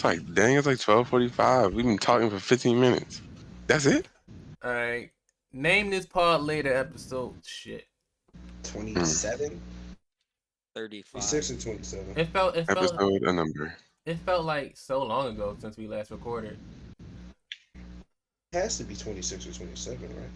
like, dang, it's like 12:45. We've been talking for 15 minutes. That's it? All right. Name this pod later episode. Shit. 27, 35. 26, and 27. It felt. It felt. Episode, a number. It felt like so long ago since we last recorded. It has to be 26 or 27, right?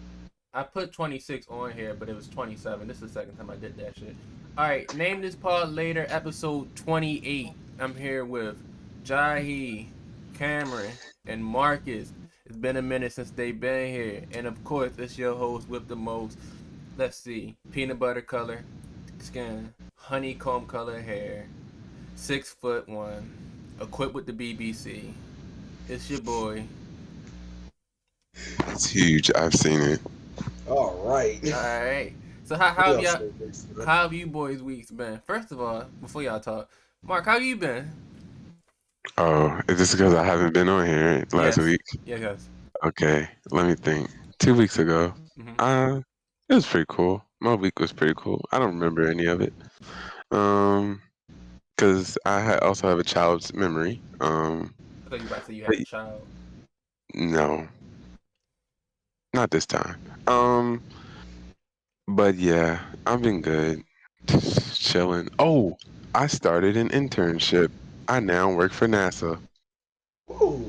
I put 26 on here, but it was 27. This is the second time I did that shit. All right. Name this pod later episode 28. I'm here with Jahi, Cameron, and Marcus. It's been a minute since they've been here. And of course, it's your host with the most. Let's see. Peanut butter color skin, honeycomb color hair, 6'1", equipped with the BBC. It's your boy. It's huge. I've seen it. All right. Alright. So how have you boys' weeks been? First of all, before y'all talk, Marc, how you been? Oh, is this because I haven't been on here last week? Yes. Okay, let me think. 2 weeks ago, Mm-hmm. it was pretty cool. My week was pretty cool. I don't remember any of it. Because also have a child's memory. I thought you were about to say you had a child. No, not this time. But yeah, I've been good. Just chilling. Oh, I started an internship. I now work for NASA. Whoa.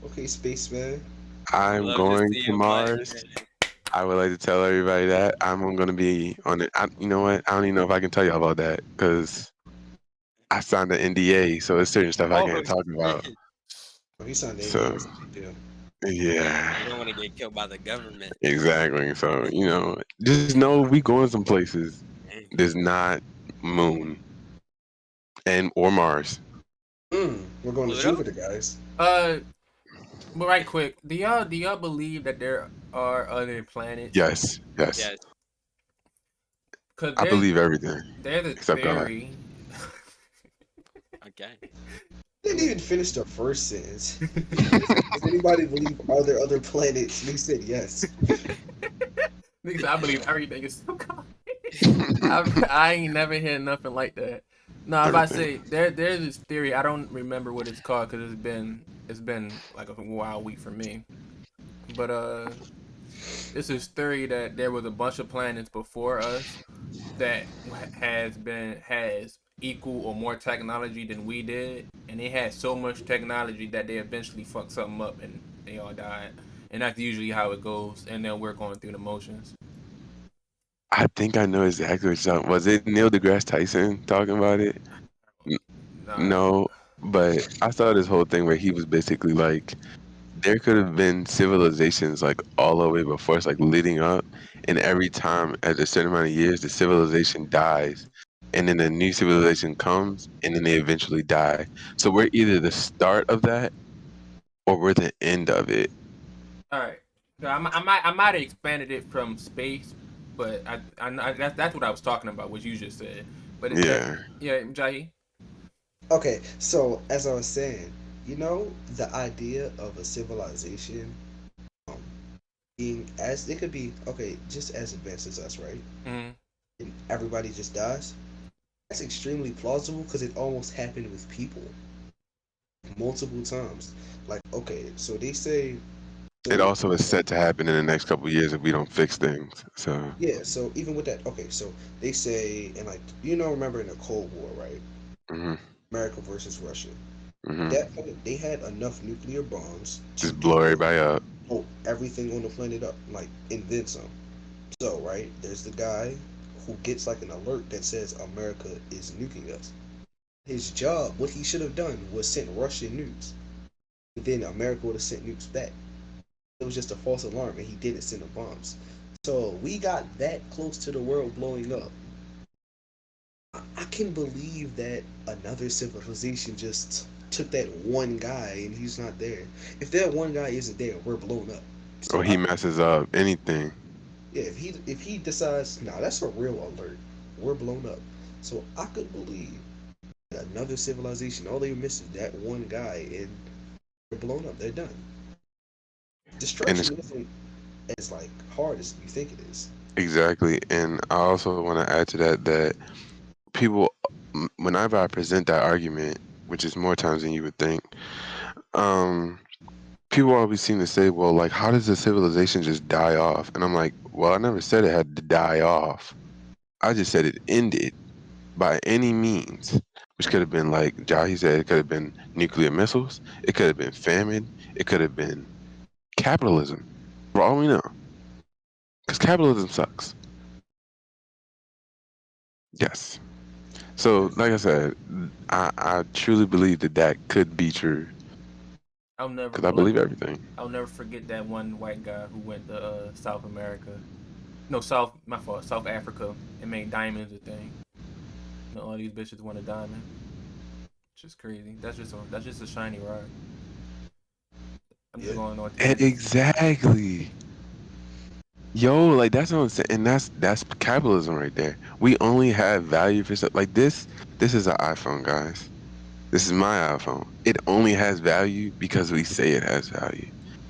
Okay, spaceman. I'm Love going see to you, Mars. buddy. I would like to tell everybody that I'm going to be on it. You know what? I don't even know if I can tell y'all about that because I signed an NDA, so it's certain stuff I can't talk about. Shit. Oh, he signed So, yeah. yeah, You don't want to get killed by the government. exactly. So, just know we going some places. There's not moon or Mars. We're going to Pluto? Jupiter, guys. But right quick, do y'all believe that there are other planets? Yes. Yes. Cause I believe everything there's a except God. theory. Okay. They didn't even finish the first sentence. Does anybody believe are there other planets? They said yes. Niggas, I believe everything is so God. I ain't never heard nothing like that. No, I'm about to say there's this theory. I don't remember what it's called because it's been like a wild week for me. But this is theory that there was a bunch of planets before us that has equal or more technology than we did, and they had so much technology that they eventually fucked something up and they all died. And that's usually how it goes. And then we're going through the motions. I think I know exactly what you're talking. Was it Neil deGrasse Tyson talking about it? No, but I saw this whole thing where he was basically like, there could have been civilizations like all the way before us, like leading up, and every time at a certain amount of years, the civilization dies, and then a new civilization comes, and then they eventually die. So we're either the start of that, or we're the end of it. All right. So I might have expanded it from space, but that's what I was talking about, what you just said. But Yeah. Jahi. Okay, so as I was saying, the idea of a civilization um, being as it could be just as advanced as us, right? Mm-hmm. And everybody just dies. That's extremely plausible because it almost happened with people multiple times. Like, okay, so they say It also is set to happen in the next couple of years if we don't fix things. So yeah, so even with that, okay, so they say, and like, remember in the Cold War, right? hmm America versus Russia. hmm That point, they had enough nuclear bombs to just blow everybody up. blow everything on the planet up, like, and then some. So, right, there's the guy who gets like an alert that says America is nuking us. His job, what he should have done was sent Russian nukes. And then America would have sent nukes back. It was just a false alarm, and he didn't send the bombs. So we got that close to the world blowing up. I can believe that another civilization just took that one guy and he's not there. If that one guy isn't there, we're blown up. So Or he messes up anything. yeah, if he decides, nah, that's a real alert, we're blown up. So I could believe that another civilization, all they miss is that one guy, and they're blown up. They're done. Destruction isn't as like hard as you think it is. Exactly. And I also want to add to that people, whenever I present that argument, which is more times than you would think. Um, People always seem to say, well, like, how does a civilization just die off? And I'm like, well, I never said it had to die off. I just said it ended by any means, which could have been like Jahi said, it could have been nuclear missiles, it could have been famine, it could have been capitalism, for all we know, because capitalism sucks. Yes. So, like I said, I truly believe that that could be true I'll never because I believe everything. I'll never forget that one white guy who went to South America. No, my fault, South Africa, and made diamonds a thing. You know, all these bitches want a diamond. It's just crazy. That's just a shiny rock. I'm just going on tangents. Exactly. Yo, like that's what I'm saying, and that's capitalism right there. We only have value for stuff like this. This is an iPhone, guys. This is my iPhone. It only has value because we say it has value.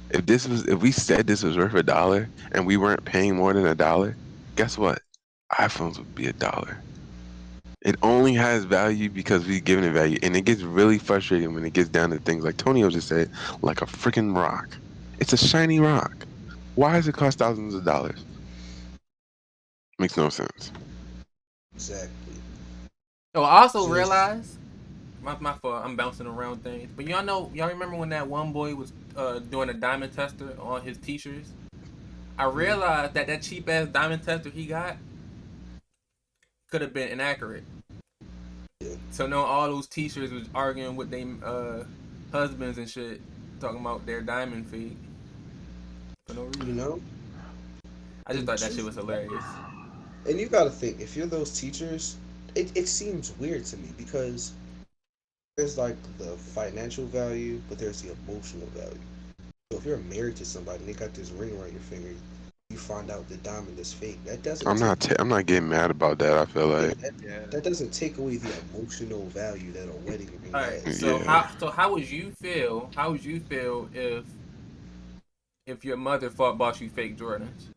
If we said this was worth $1 and we weren't paying more than $1, guess what? iPhones would be $1. It only has value because we've given it value, and it gets really frustrating when it gets down to things like Tonio just said, like a freaking rock. It's a shiny rock. Why does it cost thousands of dollars? Makes no sense. Exactly. Oh, I also Just realized my fault. I'm bouncing around things, but y'all remember when that one boy was doing a diamond tester on his t-shirts? I realized that cheap ass diamond tester he got could have been inaccurate. yeah. So no, all those t-shirts was arguing with their husbands and shit, talking about their diamond fee for no You reason. know, I just and thought that shit was hilarious. and you got to think if you're those teachers, it seems weird to me because there's like the financial value, but there's the emotional value. So if you're married to somebody and they got this ring around your finger, you find out the diamond is fake. That doesn't take I'm not getting mad about that. I feel yeah, like Yeah. that doesn't take away the emotional value that a wedding ring All right, has. so yeah. how would you feel? How would you feel if your mother bought you fake Jordans?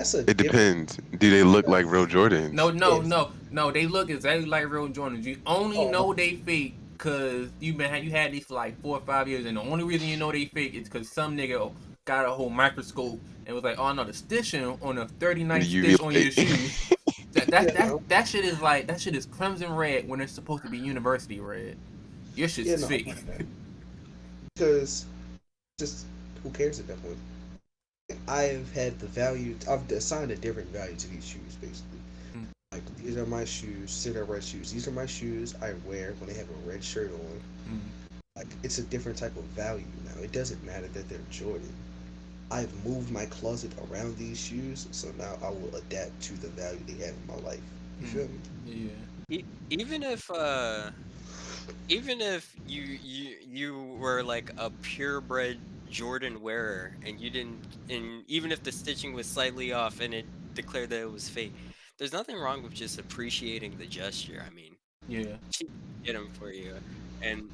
That's a It different. depends. Do they look like real Jordans? If No. They look exactly like real Jordans. You only oh know they fake because you had these for like 4 or 5 years, and the only reason you know they fake is because some nigga got a whole microscope and was like, "Oh no, the stitching on a 39 The UV stitch on your light. shoe." you know That shit is like that shit is crimson red when it's supposed to be university red. Your shit's yeah is no fake. because just who cares at that point? I've had the value. I've assigned a different value to these shoes basically. Mm, Like these are my shoes, Cedar red shoes. These are my shoes I wear when I have a red shirt on. mm. Like it's a different type of value now. It doesn't matter that they're Jordan. I've moved my closet around these shoes, so now I will adapt to the value they have in my life. You feel me? Yeah. E- even if even if you were like a purebred Jordan wearer and you didn't, and even if the stitching was slightly off and it declared that it was fake, there's nothing wrong with just appreciating the gesture. I mean, Yeah. she get them for you, and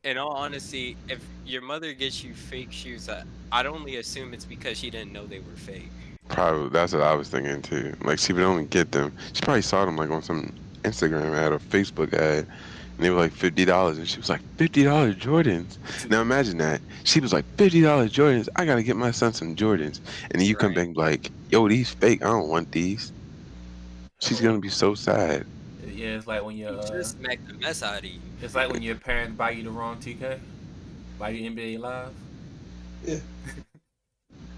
in all honesty, if your mother gets you fake shoes, I'd only assume it's because she didn't know they were fake. Probably that's what I was thinking too. Like she would only get them. She probably saw them like on some Instagram ad or Facebook ad, and they were like $50, and she was like $50 Jordans. Now imagine that she was like $50 Jordans. I gotta get my son some Jordans, and then you come Right. back and be like, yo, these fake. I don't want these. She's Oh, gonna be so sad. yeah. It's like when He just smacked the mess out of you. it's like when your parents buy you the wrong TK, buy you NBA Live. Yeah.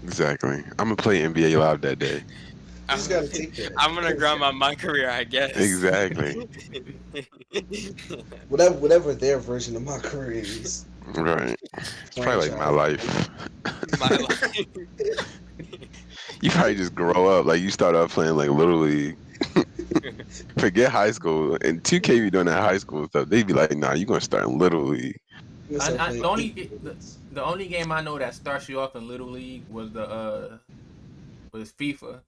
Exactly. I'm gonna play NBA Live that day. You just I'm, gotta take that I'm gonna because grind my career, I guess. Exactly. whatever their version of my career is, Right. It's probably like my franchise. life. My life. You probably just grow up like you start out playing like Little League. Forget high school and 2K be doing that high school stuff. They'd be like, nah, you gonna start in Little League. You start I playing the only eight the, minutes. the only game I know that starts you off in Little League was FIFA.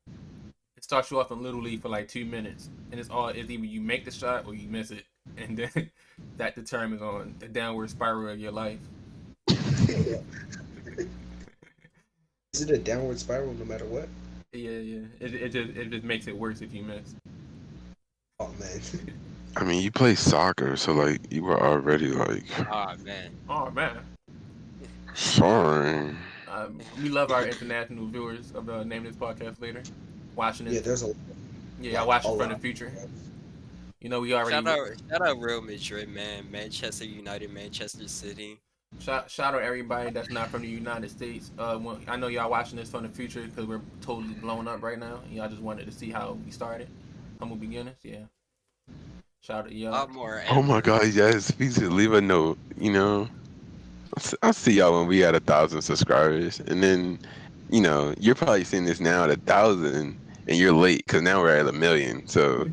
It starts you off in Little League for like 2 minutes, and it's either you make the shot or you miss it, and then that determines on the downward spiral of your life. Is it a downward spiral no matter what? Yeah. It just makes it worse if you miss. Oh man. I mean, you play soccer, so like you were already like Oh man. Oh man, sorry. we love our international viewers of Name This Podcast later, watching Yeah, it. there's Yeah, y'all like a watching from the lot. future. You know, we already Shout out Real Madrid, man. Manchester United, Manchester City. shout out everybody that's not from the United States. I know y'all watching this from the future because we're totally blown up right now. And y'all just wanted to see how we started, humble beginnings. Yeah, shout out to A y'all. lot more Oh my amber. God, yes. Please just leave a note. You know, I'll see y'all when we at 1,000 subscribers, and then, you're probably seeing this now at 1,000, and you're late because now we're at 1,000,000. So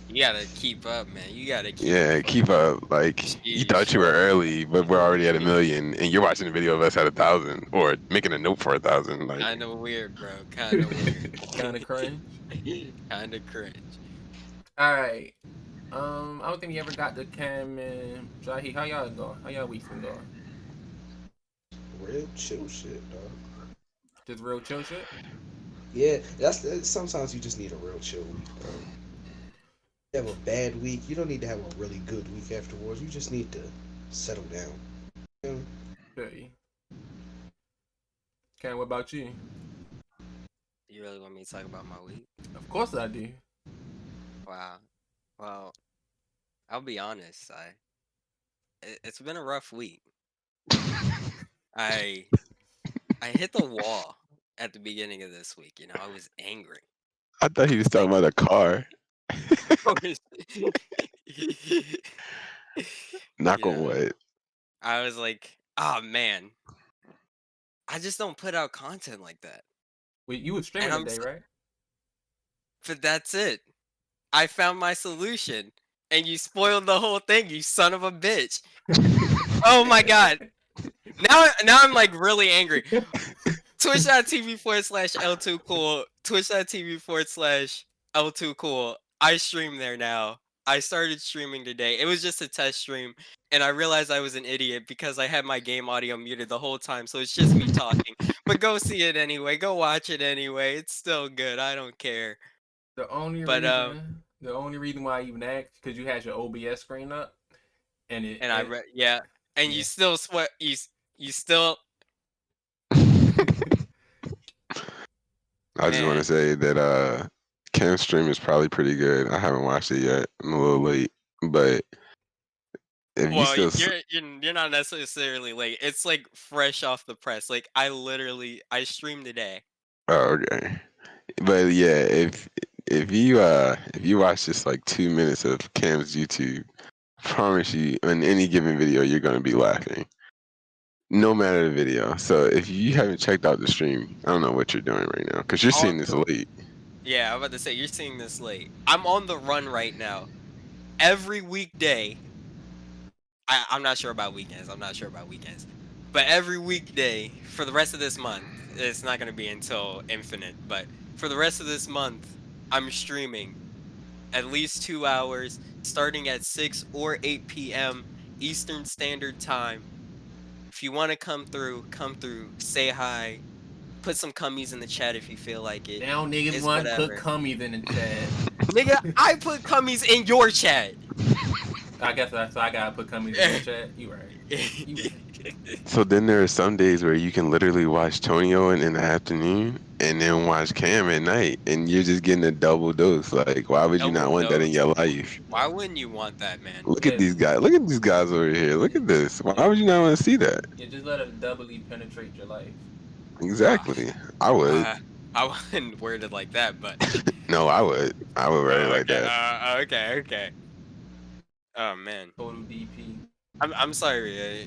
You gotta keep up, man. You gotta keep the yeah, keep fucking up. Like you sheesh. thought you were early, but we're already at 1,000,000, and you're watching a video of us at 1,000, or making a note for 1,000. Like Kinda weird, bro. Kinda weird. Kind of cringe. Kinda cringe. All right. I don't think we ever got to Cam and Jahi. How y'all going? How y'all weeks been going? Real chill shit, dog. Just real chill shit. Yeah, sometimes you just need a real chill week, bro. You have a bad week, you don't need to have a really good week afterwards. You just need to settle down. You know? Hey. Cam, what about you? You really want me to talk about my week? Of course I do. Wow. Well, I'll be honest. It's been a rough week. I I hit the wall at the beginning of this week. I was angry. I thought he was Like, talking about a car. I was, Knock you on know, wood. I was like, oh man, I just don't put out content like that. Wait, you was And streaming today, right? but that's it. I found my solution, and you spoiled the whole thing, you son of a bitch. Oh my god. Now I'm like really angry. Twitch.tv/L2Cool. Twitch.tv/L2Cool. I stream there now. I started streaming today. It was just a test stream, and I realized I was an idiot because I had my game audio muted the whole time, so it's just me talking. But go see it anyway. Go watch it anyway. It's still good. I don't care. The only But reason why I even asked because you had your OBS screen up, and and I read yeah, and you still sweat. You still I just want to man. say that Cam's stream is probably pretty good. I haven't watched it yet. I'm a little late, but if you Well, still, you're not necessarily late. It's like fresh off the press. Like I streamed today. oh, okay. But yeah, if you watch just like 2 minutes of Cam's YouTube, promise you, on any given video, you're gonna be laughing, no matter the video. So if you haven't checked out the stream, I don't know what you're doing right now because you're seeing this also late. Yeah, I'm about to say you're seeing this late. I'm on the run right now. Every weekday. I'm not sure about weekends. But every weekday for the rest of this month, it's not gonna be until infinite. But for the rest of this month, I'm streaming at least 2 hours, starting at 6 or 8 p.m. Eastern Standard Time. If you want to come through, say hi, put some cummies in the chat if you feel like it. now niggas It's want to put whatever. cummies in the chat. Nigga, I put cummies in your chat. I guess that's why I gotta put cummies in the chat. You right. You right. So then there are some days where you can literally watch Tonio in the afternoon and then watch Cam at night, and you're just getting a double dose. Like, why would you not Double want that in dose. your life? Why wouldn't you want that, man? Look at Yeah, these guys. Look at these guys over here. Look at this. Why would you not want to see that? yeah, just let them doubly penetrate your life. Exactly. I would. I wouldn't word it like that, but No, I would. I would write it like okay, that. okay. Oh man, Total DP. I'm sorry.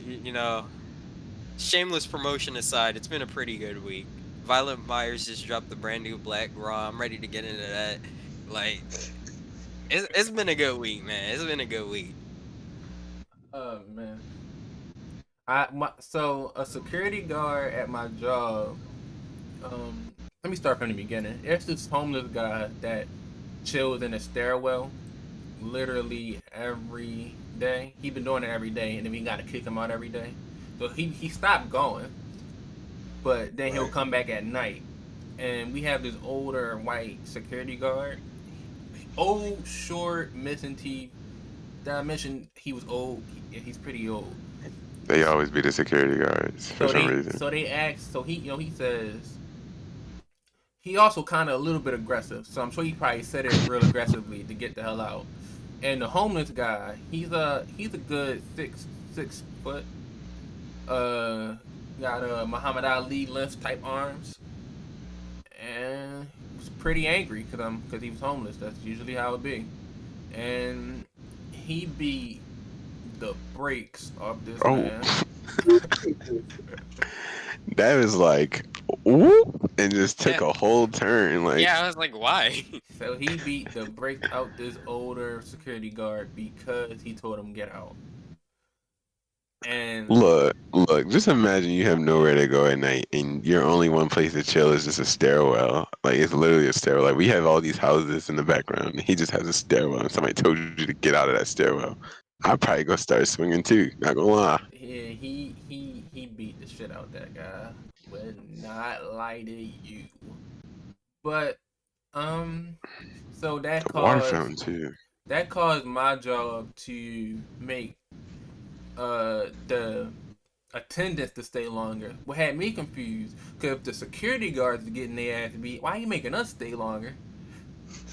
Shameless promotion aside, it's been a pretty good week. Violent Myers just dropped the brand new Black Raw. I'm ready to get into that. Like, it's been a good week, man. It's been a good week. Oh man. So a security guard at my job. Let me start from the beginning. There's this homeless guy that chills in a stairwell, literally every day. He's been doing it every day, and then we got to kick him out every day. So he stopped going, but then he'll come back at night. And we have this older white security guard. old, short, missing teeth. Did I mention he was old? He's pretty old. They always be the security guards for So some they reason. so they asked. So he says he also kind of a little bit aggressive. So I'm sure he probably said it real aggressively to get the hell out. And the homeless guy, he's a good 6 foot. Uh, got Muhammad Ali length type arms, and was pretty angry because he was homeless. That's usually how it be. And he beat the brakes off this Oh, man. that was like, whoop, and just took Yeah. a whole turn. Like, Yeah, I was like, why? So he beat the brakes out this older security guard because he told him get out. And look, just imagine you have nowhere to go at night, and your only one place to chill is just a stairwell. Like, it's literally a stairwell. Like, we have all these houses in the background, and he just has a stairwell, and somebody told you to get out of that stairwell. I'd probably go start swinging too. Not gonna lie. yeah, he beat the shit out that guy. Would not lie to you. But so The water fountain too. that caused my job to make the attendants to stay longer. What had me confused, because if the security guards are getting their ass beat, why are you making us stay longer?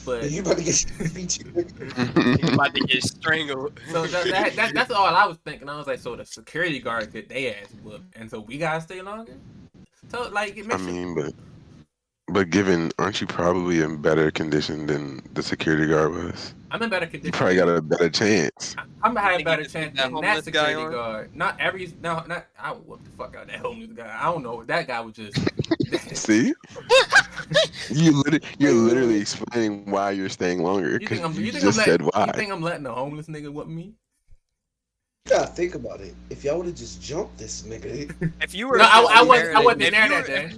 But You about to get beat you. You're about to get strangled. so that's all I was thinking. I was like, so the security guards get their ass whooped, and so we gotta stay longer. So like, it I makes mean, but given, aren't you probably in better condition than the security guard was? I'm in better You condition. probably got a better chance. I'm gonna have a think better you just keep chance that than that homeless guy security on? guard. Not every no, not I would whoop the fuck out of that homeless guy. I don't know. That guy was just. See, you're literally explaining why you're staying longer because you just said why. You think I'm letting a homeless nigga whoop me? You gotta think about it. If y'all would have just jumped this nigga, If you were No, I there, wasn't if there you that were- day.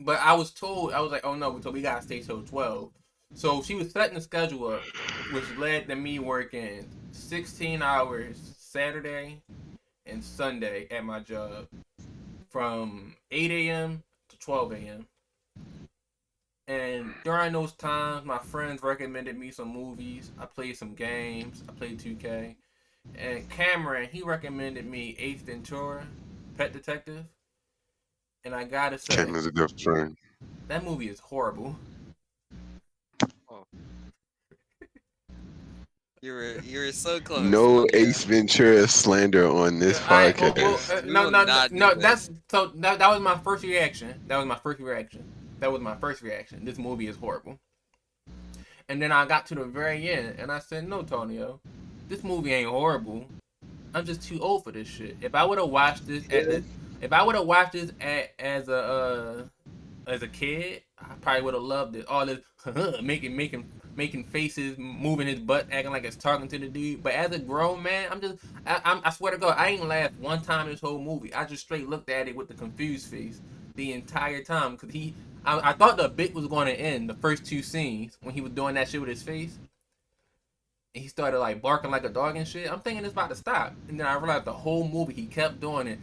But I was told, I was like, oh no, so we gotta stay till 12. So she was setting the schedule up, which led to me working 16 hours Saturday and Sunday at my job from 8 a.m. to 12 a.m. And during those times, my friends recommended me some movies. I played some games. I played 2K. And Cameron, he recommended me Ace Ventura, Pet Detective. And I gotta say, Ken is a good friend. that movie is horrible. you were so close. No Okay. Ace Ventura slander on this podcast. We will not do no. this. That was my first reaction. That was my first reaction. This movie is horrible. And then I got to the very end, and I said, "No, Tonio, this movie ain't horrible. I'm just too old for this shit. If I would have watched this as a kid, I probably would have loved it. All this making faces, moving his butt, acting like it's talking to the dude. But as a grown man, I swear to God, I ain't laughed one time this whole movie. I just straight looked at it with the confused face the entire time because I thought the bit was going to end the first two scenes when he was doing that shit with his face. And he started like barking like a dog and shit. I'm thinking it's about to stop, and then I realized the whole movie he kept doing it.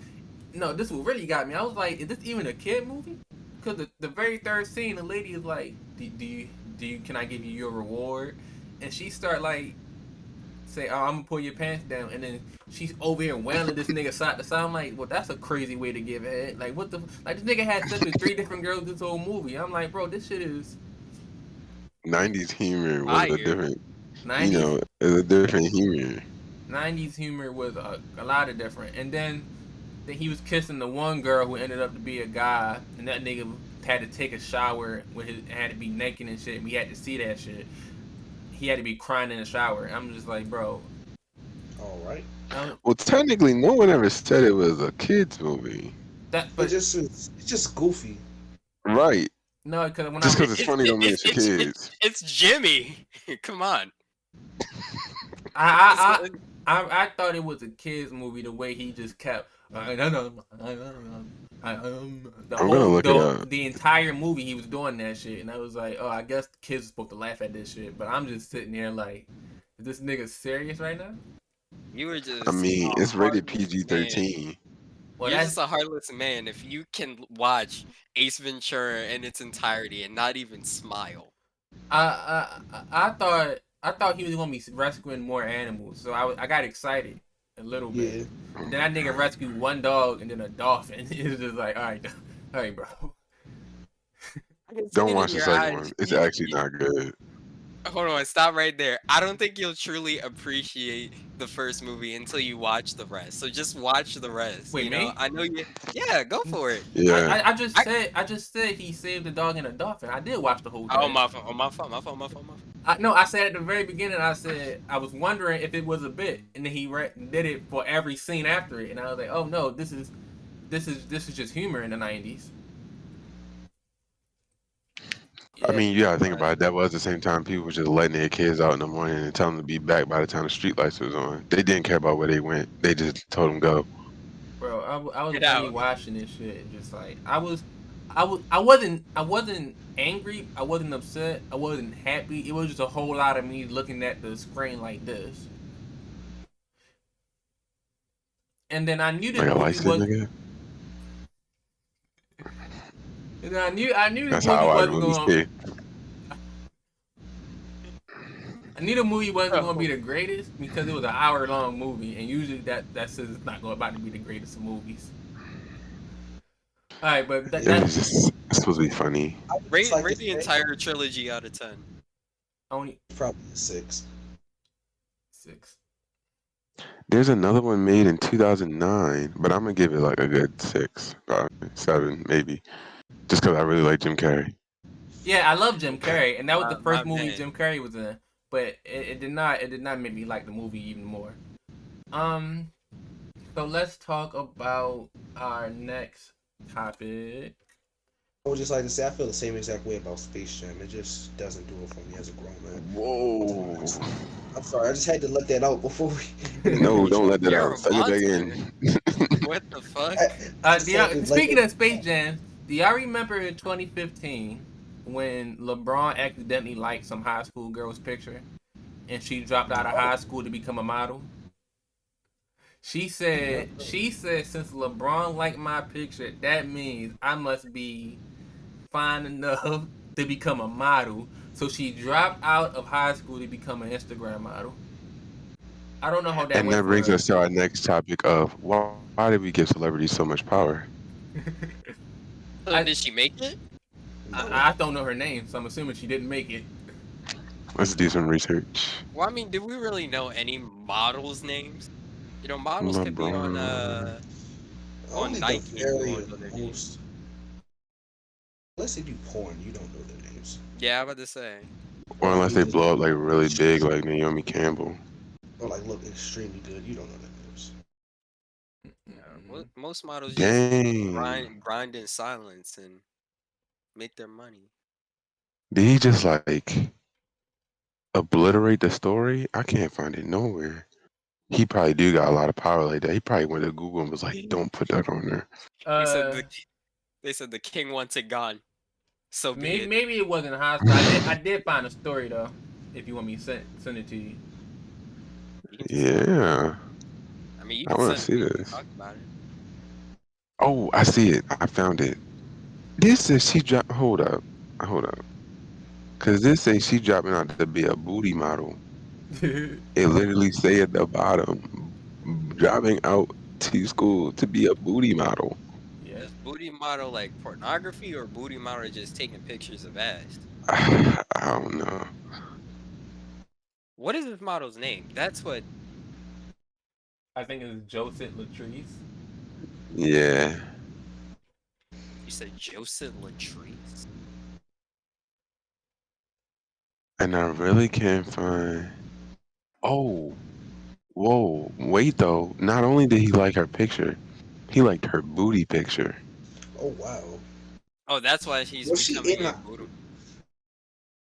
No, this what really got me. I was like, is this even a kid movie? Because the very third scene, the lady is like, do you can I give you your reward? And she start like say, oh, I'm gonna pull your pants down, and then she's over here wailing this nigga side to side. I'm like, well, that's a crazy way to give it. Like, what the like? This nigga had sex with 3 different girls this whole movie. I'm like, bro, this shit is 90s humor was a different, 90s. is a different humor. 90s humor was a lot of different. And then he was kissing the one girl who ended up to be a guy, and that nigga had to take a shower with had to be naked and shit. And we had to see that shit. He had to be crying in the shower. And I'm just like, bro. all right. Well, technically, no one ever said it was a kids movie. But It's just goofy. Right. No, because when Just because it's funny don't mean it's for kids. It's Jimmy. Come on. I thought it was a kids movie the way he just kept the entire movie he was doing that shit, and I was like, oh, I guess the kids are supposed to laugh at this shit, but I'm just sitting there like, is this nigga serious right now? You were just. I mean, it's rated PG-13. Well, You're that's just a heartless man if you can watch Ace Ventura in its entirety and not even smile. I thought he was gonna be rescuing more animals, so I got excited a little bit. Yeah. Oh And then my that nigga god. rescued one dog and then a dolphin. It was just like, all right, bro. I can see Don't it in watch the your second eyes. one. It's actually not good. Hold on, stop right there. I don't think you'll truly appreciate the first movie until you watch the rest. So just watch the rest. Wait, You know, me? I know you. Yeah, go for it. Yeah. I I, just said he saved the dog and a dolphin. I did watch the whole oh thing. my fault. Oh my fault. My fault. My fault. My fault. No, I said at the very beginning. I said I was wondering if it was a bit, and then he did it for every scene after it, and I was like, oh no, this is just humor in the '90s. I Yeah, mean, you gotta think about it. That was the same time people were just letting their kids out in the morning and telling them to be back by the time the street lights was on. They didn't care about where they went. They just told them go. bro. I was Get really out. watching this shit, and just like I wasn't angry. I wasn't upset. I wasn't happy. It was just a whole lot of me looking at the screen like this. And then I knew this Like a light movie skinned was. nigga. And I knew this That's how I movie watch wasn't movies going. too. I knew the movie wasn't going to Bro, be the greatest because it was an hour-long movie, and usually that says it's not going about to be the greatest of movies. All right, but It was just it's supposed to be funny. I would just rate like to rate the say entire trilogy out of 10. only probably a 6. 6. There's another one made in 2009, but I'm gonna give it like a good 6, 7, maybe, just because I really like Jim Carrey. Yeah, I love Jim Okay. Carrey, and that was the My first movie man. Jim Carrey was in. But it did not make me like the movie even more. Um, so let's talk about our next topic. I would just like to say I feel the same exact way about Space Jam. It just doesn't do it for me as a grown man. Whoa! I'm sorry, I just had to let that out before we. No, don't let that You're out. a Suck it back monster. in. What the fuck? I just had to let Speaking that. of Space Jam, do y'all remember in 2015 when LeBron accidentally liked some high school girl's picture and she dropped out of Oh, high school to become a model? She said since LeBron liked my picture, that means I must be fine enough to become a model. So she dropped out of high school to become an Instagram model. I don't know how that And went that for brings her. us to our next topic of why did we give celebrities so much power? So I, did she make it? no. I don't know her name, so I'm assuming she didn't make it. Let's do some research. Well, I mean, do we really know any models' names? You know, models could be LeBron. Only on the Nike and you very won't know their names. most. Unless they do porn, you don't know their names. Yeah, I was about to say. Or Or unless they they just blow up like really big, like Naomi Campbell. or like look extremely good, you don't know their names. Yeah, most models just Dang. grind in silence and make their money. Did he just like obliterate the story? I can't find it nowhere. He probably do got a lot of power like that. He probably went to Google and was like, "Don't put that on there." He said Uh, they said the king wants it gone. So be it. maybe it wasn't high school. I did find a story though. If you want me to send it to you. You can just Yeah, I mean, you I can want to send see we can this. talk about it. Oh, I see it. I found it. This says she dropped. Hold up, because this says she dropping out to be a booty model. It literally say at the bottom, dropping out to school to be a booty model. Yeah. Is booty model like pornography or booty model just taking pictures of ass? I don't know. What is this model's name? That's what I think it's Joseph Latrice. Yeah, you said, Joseph Latrice? and I really can't find. Oh, whoa, wait though. Not only did he like her picture, he liked her booty picture. Oh wow. Oh, that's why he's Was she becoming in a a, booty.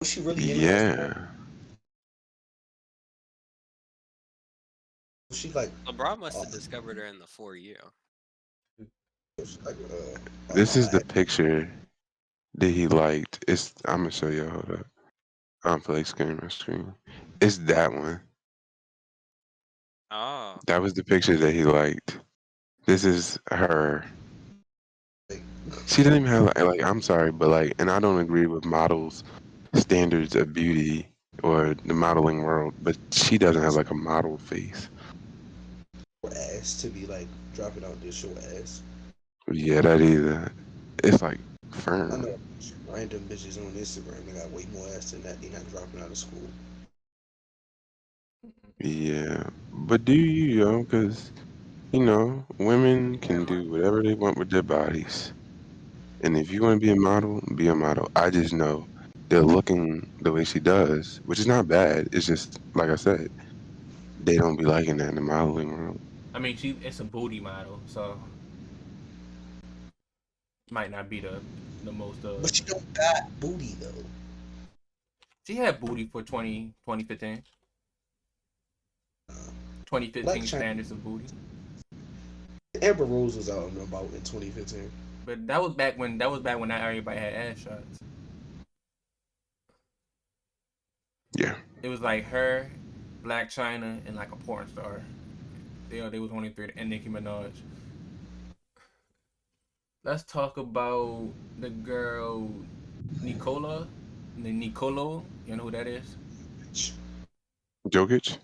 was she really in high school? Yeah. Was she like LeBron must uh, have discovered her in the 4 year. was she like This is the I picture that he liked. It's I'm gonna show you. Hold up. I'm play screen my screen. It's that one. Oh. That was the picture that he liked. This is her. like, She didn't even have like I'm sorry, but like, and I don't agree with models standards of beauty or the modeling world, but she doesn't have like a model face. Ass to be like dropping out this show ass. Yeah, that either. It's like I firm. know random bitches on Instagram that got way more ass than that. They not dropping out of school. Yeah, but do you, yo? Because women can do whatever they want with their bodies, and if you want to be a model, be a model. I just know they're looking the way she does, which is not bad. It's just like I said, they don't be liking that in the modeling world. I mean, it's a booty model, so might not be the most. But you don't got booty though. She had booty for 2015. Black 2015 China. standards of booty. Amber Rose was out and about in 2015. But that was back when not everybody had ass shots. Yeah, It was like her, Black China, and like a porn star. They was only three, and Nicki Minaj. Let's talk about the girl Nicola, the Neekolul. You know who that is? Jokic.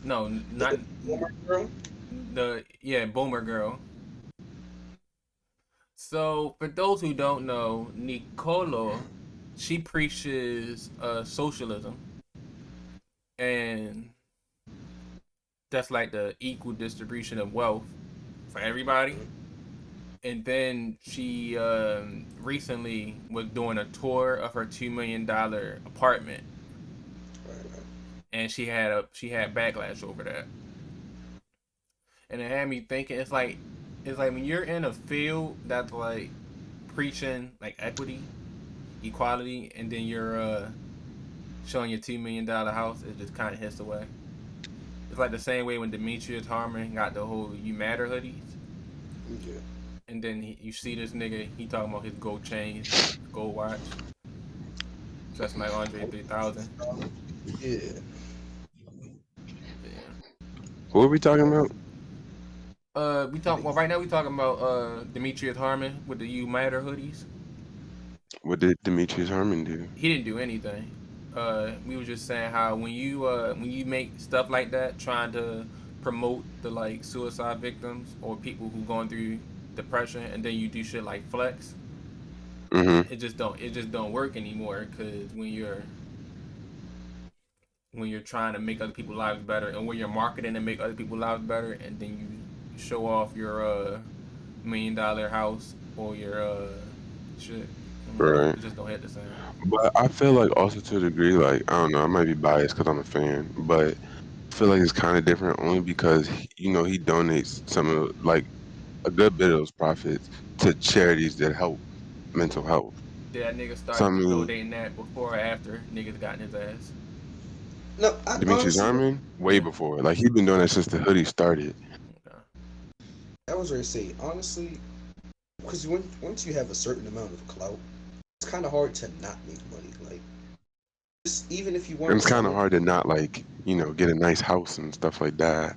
No, not Former girl. Boomer girl. So for those who don't know, Nicola, she preaches socialism, and that's like the equal distribution of wealth for everybody. And then she recently was doing a tour of her $2 million apartment, Right. and she had backlash over that, and it had me thinking. It's like when you're in a field that's like preaching like equity, equality, and then you're showing your $2 million house, it just kind of hits away. It's like the same way when Demetrius Harmon got the whole "You Matter" hoodies. Yeah. And then you see this nigga, he talking about his gold chains, gold watch, dressing like Andre 3000. Yeah. Yeah. What are we talking about? Well, right now we talking about Demetrius Harmon with the "You Matter" hoodies. What did Demetrius Harmon do? He didn't do anything. We was just saying how when you make stuff like that, trying to promote the like suicide victims or people who going through depression, and then you do shit like flex, Mm-hmm. it just don't work anymore. Because when you're trying to make other people's lives better, and when you're marketing to make other people's lives better, and then you show off your $1 million house or your shit, Right. it just don't hit the same. But I feel like also to a degree, like I don't know, I might be biased because I'm a fan, but I feel like it's kind of different only because he donates some of like a good bit of those profits to charities that help mental health. Did that nigga So I start mean, donating that before or after niggas got in his ass? No, I Demetrius honestly, Harmon way Yeah. before. Like he's been doing that since the hoodie started. Okay. I was ready to say honestly, because once you have a certain amount of clout, it's kind of hard to not make money. Like, just even if you And weren't it's kind of selling, hard to not like get a nice house and stuff like that.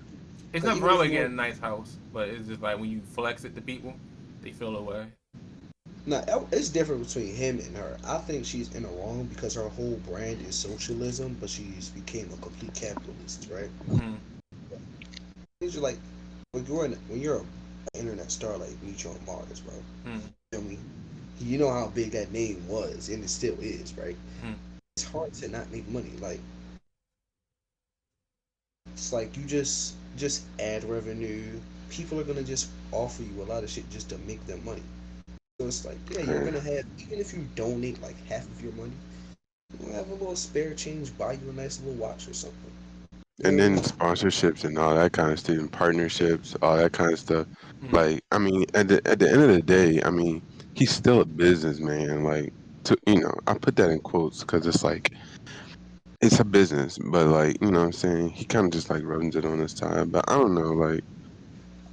It's like nothing even wrong if with you getting weren't, a nice house, but it's just like when you flex it to people, they feel away. nah, it's different between him and her. I think she's in the wrong because her whole brand is socialism, but she's became a complete capitalist, right? Hmm. These are like when you're an internet star like Nietzsche on Mars, bro. Hmm. I mean, you know how big that name was, and it still is, right? Hmm. It's hard to not make money. Like it's like you just add revenue. People are gonna just offer you a lot of shit just to make them money. So it's like, yeah, you're Okay. gonna have even if you donate like half of your money, you'll have a little spare change, buy you a nice little watch or something. And And then sponsorships and all that kind of stuff, and partnerships, all that kind of stuff. Hmm. Like, I mean, at the end of the day, I mean, he's still a businessman. Like, I put that in quotes because it's like it's a business, but like, what I'm saying, he kind of just like runs it on his side. But I don't know, like,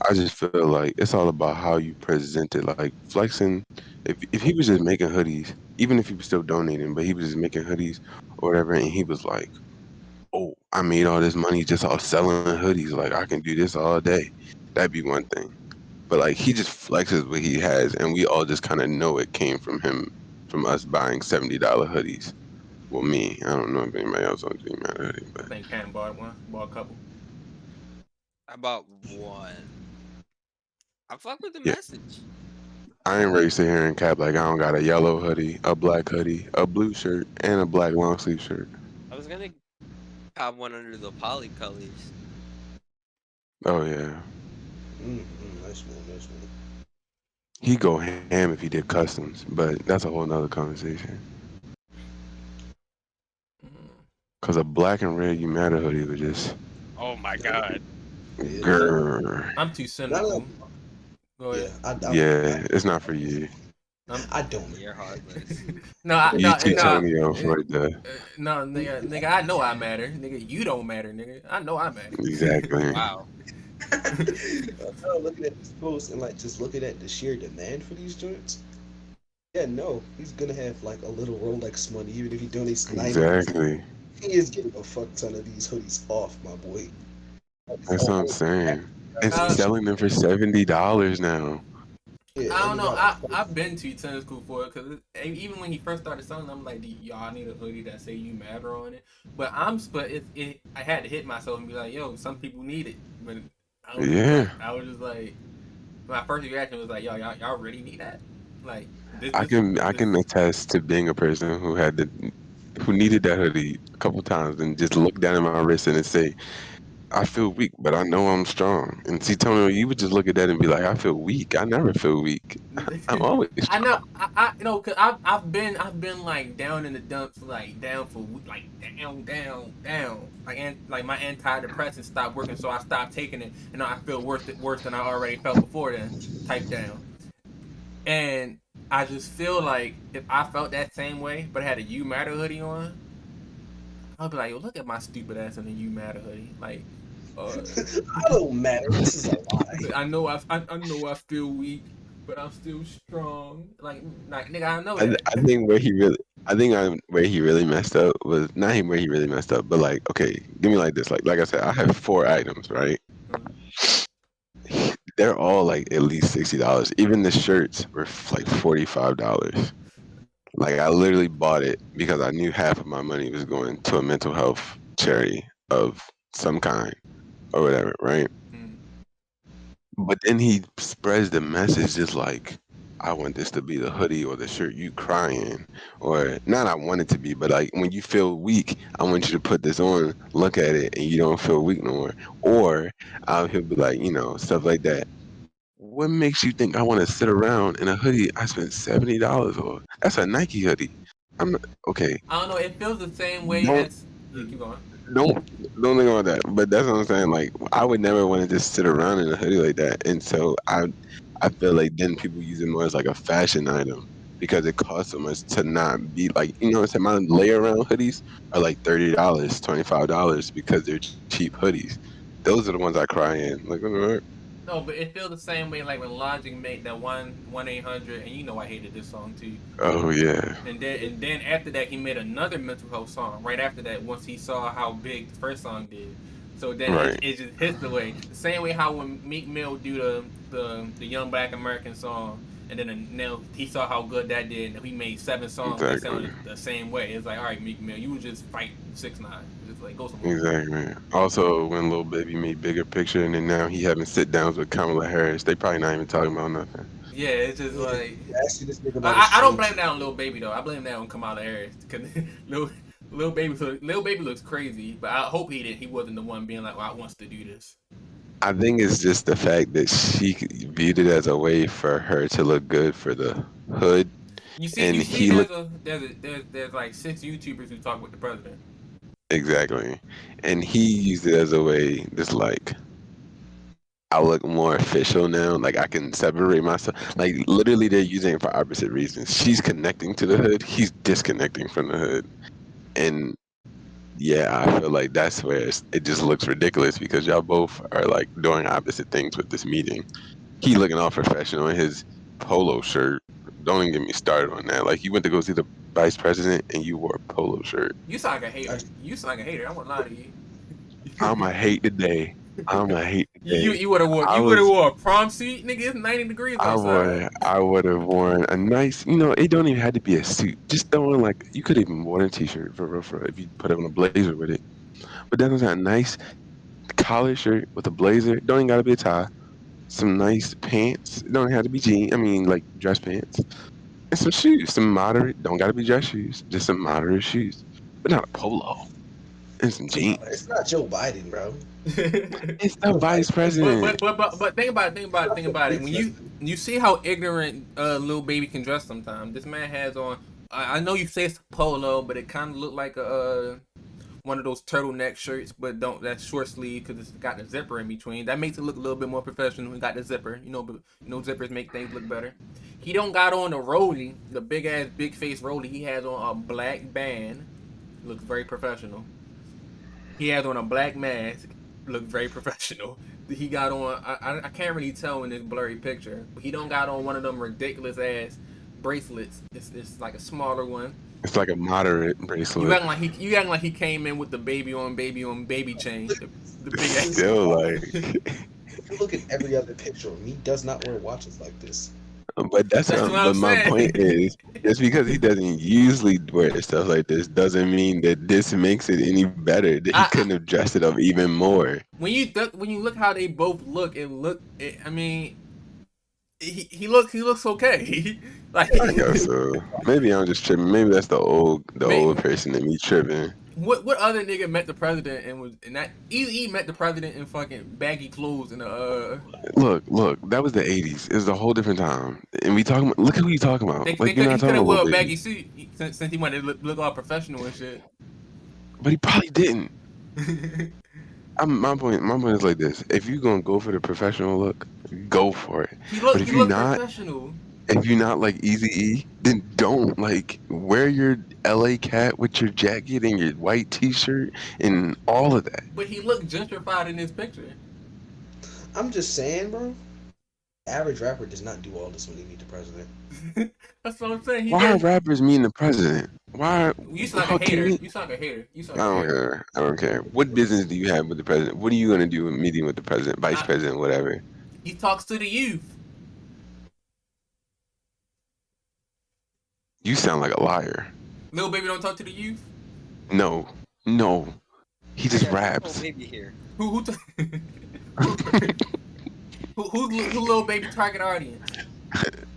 I just feel like it's all about how you present it. Like flexing, if he was just making hoodies, even if he was still donating, but he was just making hoodies or whatever, and he was like, oh, I made all this money just off selling hoodies. Like I can do this all day. That'd be one thing. But like he just flexes what he has, and we all just kind of know it came from him, from us buying $70 hoodies. Well, me, I don't know if anybody else owns G Matter hoodie, I but think Cam bought one, bought a couple. I bought one. I fuck with the yeah, message. I ain't ready to sit here and cap like I don't got a yellow hoodie, a black hoodie, a blue shirt, and a black long sleeve shirt. I was gonna cop one under the poly colors. Oh yeah, Nice one, nice one. he go ham if he did customs, but that's a whole nother conversation. Mm. Cause a black and red You Matter hoodie was just Oh my That would god. be it. grrr. I'm too Not cynical. Go yeah, ahead. Yeah, it's not for you. I'm I don't. You're heartless. no, You too, no, Tonio, for the no, nigga. I know I matter, nigga. You don't matter, nigga. I know I matter. exactly. Wow. I'm looking at this post and like just looking at the sheer demand for these joints. Yeah, no, he's gonna have like a little Rolex money, even if he donates 90%. Exactly. He is getting a fuck ton of these hoodies off, my boy. Like, it's That's what all I'm over. saying. And he's Uh, selling them for $70 now. Yeah, I and don't he know. got a I've been too cynical for it because even when he first started selling, I'm like, y'all need a hoodie that say you matter on it. But I had to hit myself and be like, yo, some people need it. But Yeah. I was just like, my first reaction was like, y'all really need that? Like I this can attest to being a person who needed that hoodie a couple times and just look down at my wrist and say, I feel weak, but I know I'm strong. And see, Tony, you would just look at that and be like, I feel weak. I never feel weak. I'm always I strong. know, you know, cause I've been like down in the dumps, like down for like down, like my antidepressant stopped working, so I stopped taking it, and I feel worse than I already felt before then. Type down, and I just feel like if I felt that same way, but had a You Matter hoodie on, I'd be like, yo, look at my stupid ass in a You Matter hoodie, like. Uh, I don't matter. This is a lie. I know I feel weak, but I'm still strong. Like nigga, I know I, that. I think where he really messed up was not him where he really messed up, but like, okay, give me like this. Like I said, I have 4 items, right? They're all like at least $60. Even the shirts were like $45. Like I literally bought it because I knew half of my money was going to a mental health charity of some kind or whatever, right? Mm. But then he spreads the message just like, I want this to be the hoodie or the shirt you cry in. Or not I want it to be, but like when you feel weak, I want you to put this on, look at it, and you don't feel weak no more. Or he'll be like, stuff like that. What makes you think I want to sit around in a hoodie I spent $70 on? That's a Nike hoodie. I'm not, okay. I don't know. It feels the same way Don't as yeah. Keep going. don't don't think about that. But that's what I'm saying. Like I would never want to just sit around in a hoodie like that. And so I feel like then people use it more as like a fashion item because it costs so much to not be like what I'm saying. My lay around hoodies are like $30, $25 because they're cheap hoodies. Those are the ones I cry in. Like what? No, but it feels the same way like when Logic made that 1-800, and you know I hated this song too. Oh yeah, And then after that he made another mental health song right after that once he saw how big the first song did. So then right. it just hits the way the same way how when Meek Mill do the Young Black American song, and then now he saw how good that did, and he made 7 songs that Exactly. sounded the same way. It's like, all right, Meek Mill, you would just fight 6ix9ine, just like go somewhere. Exactly. Also, when Lil Baby made Bigger Picture, and then now he having sit downs with Kamala Harris, they probably not even talking about nothing. Yeah, it's just Yeah, like asking this nigga about his I don't dreams. blame that on Lil Baby though. I blame that on Kamala Harris because Lil Baby looks crazy, but I hope he wasn't the one being like, well, I wants to do this. I think it's just the fact that she viewed it as a way for her to look good for the hood, and You see, he looked there's like 6 YouTubers who talk with the president. exactly, and he used it as a way, just like I look more official now. Like I can separate myself. Like literally, they're using it for opposite reasons. She's connecting to the hood. He's disconnecting from the hood, and yeah, I feel like that's where it just looks ridiculous because y'all both are like doing opposite things with this meeting. He looking all professional in his polo shirt. Don't even get me started on that. Like you went to go see the vice president and you wore a polo shirt. You sound like a I, hater. You sound like a hater. I won't lie to you. I'm a hate today. I'ma hate the day. You would have I wore a prom suit, nigga. It's 90 degrees outside. I would have worn a nice, it don't even have to be a suit. Just throwing like you could even worn a t-shirt for real if you put on a blazer with it. But that was a nice collar shirt with a blazer. Don't even gotta be a tie. Some nice pants. It don't have to be jeans. I mean like dress pants. And some shoes. Some moderate. Don't gotta be dress shoes. Just some moderate shoes. But not a polo. And some jeans. It's not Joe Biden, bro. It's the vice president. But think about it. When you see how ignorant Lil Baby can dress sometimes. This man has on. I know you say it's polo, but it kind of look like a one of those turtleneck shirts, but don't that's short sleeve because it's got the zipper in between. That makes it look a little bit more professional. We got the zipper, but zippers make things look better. He don't got on the rollie, the big ass big face rollie. He has on a black band. Looks very professional. He has on a black mask. Look very professional. He got on. I can't really tell in this blurry picture, but he don't got on one of them ridiculous ass bracelets. It's like a smaller one. It's like a moderate bracelet. You acting like he came in with the baby on baby chain. The big ass. Still like. If you look at every other picture of him, he does not wear watches like this. But but my point is, just because he doesn't usually wear stuff like this doesn't mean that this makes it any better. That he couldn't have dressed it up even more. When you look how they both look, I mean, he looks okay. Like I guess so. Maybe I'm just tripping. Maybe that's the old person in me tripping. What other nigga met the president and that he met the president in fucking baggy clothes and Look, that was the '80s. It was a whole different time. And we talking about, look who you talking about. He you're not could talking have about wore a baggy suit since he wanted to look all professional and shit. But he probably didn't. My point is like this: if you're gonna go for the professional look, go for it. But if you're not professional. If you're not like Eazy-E, then don't wear your LA cat with your jacket and your white T-shirt and all of that. But he looked gentrified in this picture. I'm just saying, bro. Average rapper does not do all this when they meet the president. That's what I'm saying. Why are rappers meeting the president? Why? You sound like a hater. You sound like a hater. I don't care. What business do you have with the president? What are you gonna do with meeting with the president, vice president, whatever? He talks to the youth. You sound like a liar. Lil Baby don't talk to the youth? No. He just raps. Lil Baby here. Who's Lil Baby target audience?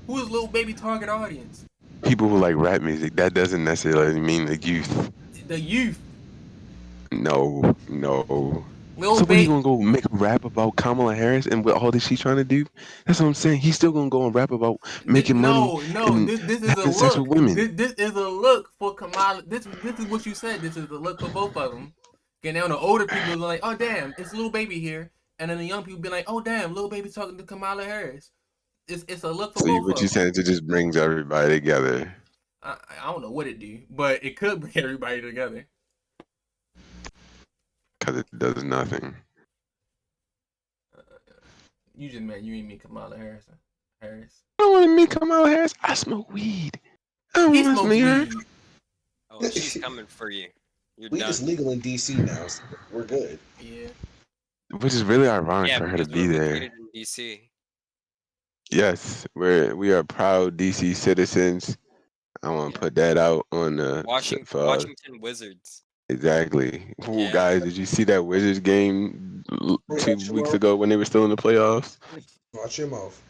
Who is Lil Baby target audience? People who like rap music. That doesn't necessarily mean the youth. The youth. No. Lil So Baby. what, he gonna go make a rap about Kamala Harris and what all this she's trying to do? That's what I'm saying. He's still gonna go and rap about making money. No. This is a look. Sex with women. This is a look for Kamala. This is what you said. This is a look for both of them. And now the older people are like, oh damn, it's Lil Baby here, and then the young people be like, oh damn, Lil Baby talking to Kamala Harris. It's a look for both of them. What you said, it just brings everybody together. I don't know what it do, but it could bring everybody together. Because it does nothing. You just meant you ain't meet Kamala Harris. I don't want to meet Kamala Harris. I smoke weed. I don't want to meet her. Oh, she's coming for you. Weed is legal in DC now, so we're good. Yeah. Which is really ironic for her to be there. In DC. Yes, we are proud DC citizens. I want to put that out on the Washington Wizards. Exactly. Ooh, guys, did you see that Wizards game 2 weeks ago when they were still in the playoffs? Watch your mouth.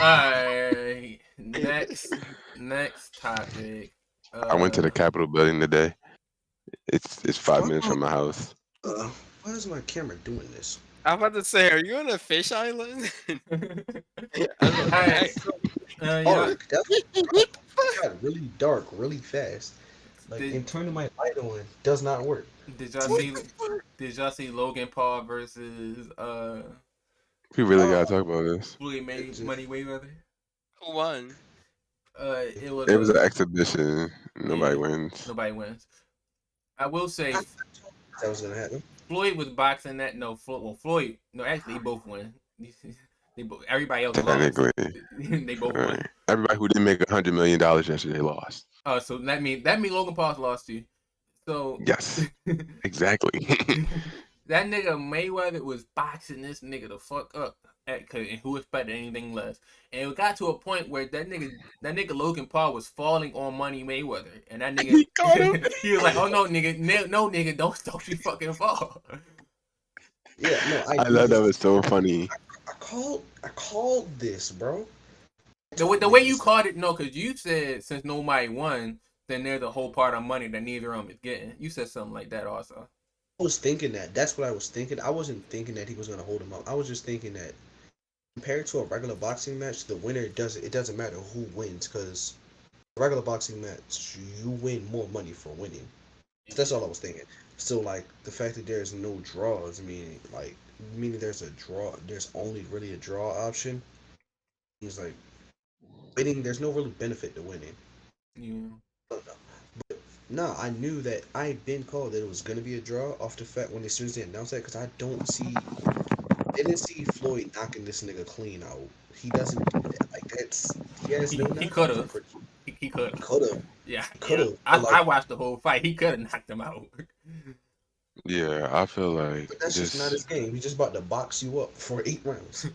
Alright. Next topic. I went to the Capitol building today. It's 5 minutes from my house. Why is my camera doing this? I'm about to say, are you on a fish island? Alright. Dark. It got really dark, really fast. And turning my light on does not work. Did y'all see Logan Paul versus We really gotta talk about this. Floyd Mayweather? Who won? It was an exhibition. Nobody wins. Nobody wins. I will say that was gonna happen. Floyd was boxing that. No, Floyd. No, actually, they both won. Everybody else Technically, lost. They both won. Everybody who didn't make $100 million yesterday lost. So that mean Logan Paul's lost too. So yes, exactly. That nigga Mayweather was boxing this nigga the fuck up, and who expected anything less? And it got to a point where that nigga Logan Paul was falling on Money Mayweather, and that nigga He caught him. he was like, "Oh no, nigga, no, nigga, don't you fucking fall." Yeah, no, I I knew thought that this. was so funny. I called this, bro. The way you called it, no, because you said since nobody won, then there's a whole part of money that neither of them is getting. You said something like that also. I was thinking that. That's what I was thinking. I wasn't thinking that he was gonna hold him up. I was just thinking that compared to a regular boxing match, the winner doesn't. It doesn't matter who wins because a regular boxing match, you win more money for winning. That's all I was thinking. So like the fact that there's no draws, meaning there's a draw. There's only really a draw option. He's like winning. There's no really benefit to winning. Yeah. No, I knew that I had been called that it was gonna be a draw off the fact when as soon as they announced that because I didn't see Floyd knocking this nigga clean out. He doesn't do that. Like that's he has no He could knockouts. I'm have. pretty He could have. could have Yeah, could yeah. have, I, but I like watched the whole fight. He could have knocked him out. Yeah, I feel like but that's just not just his game. He's just about to box you up for 8 rounds.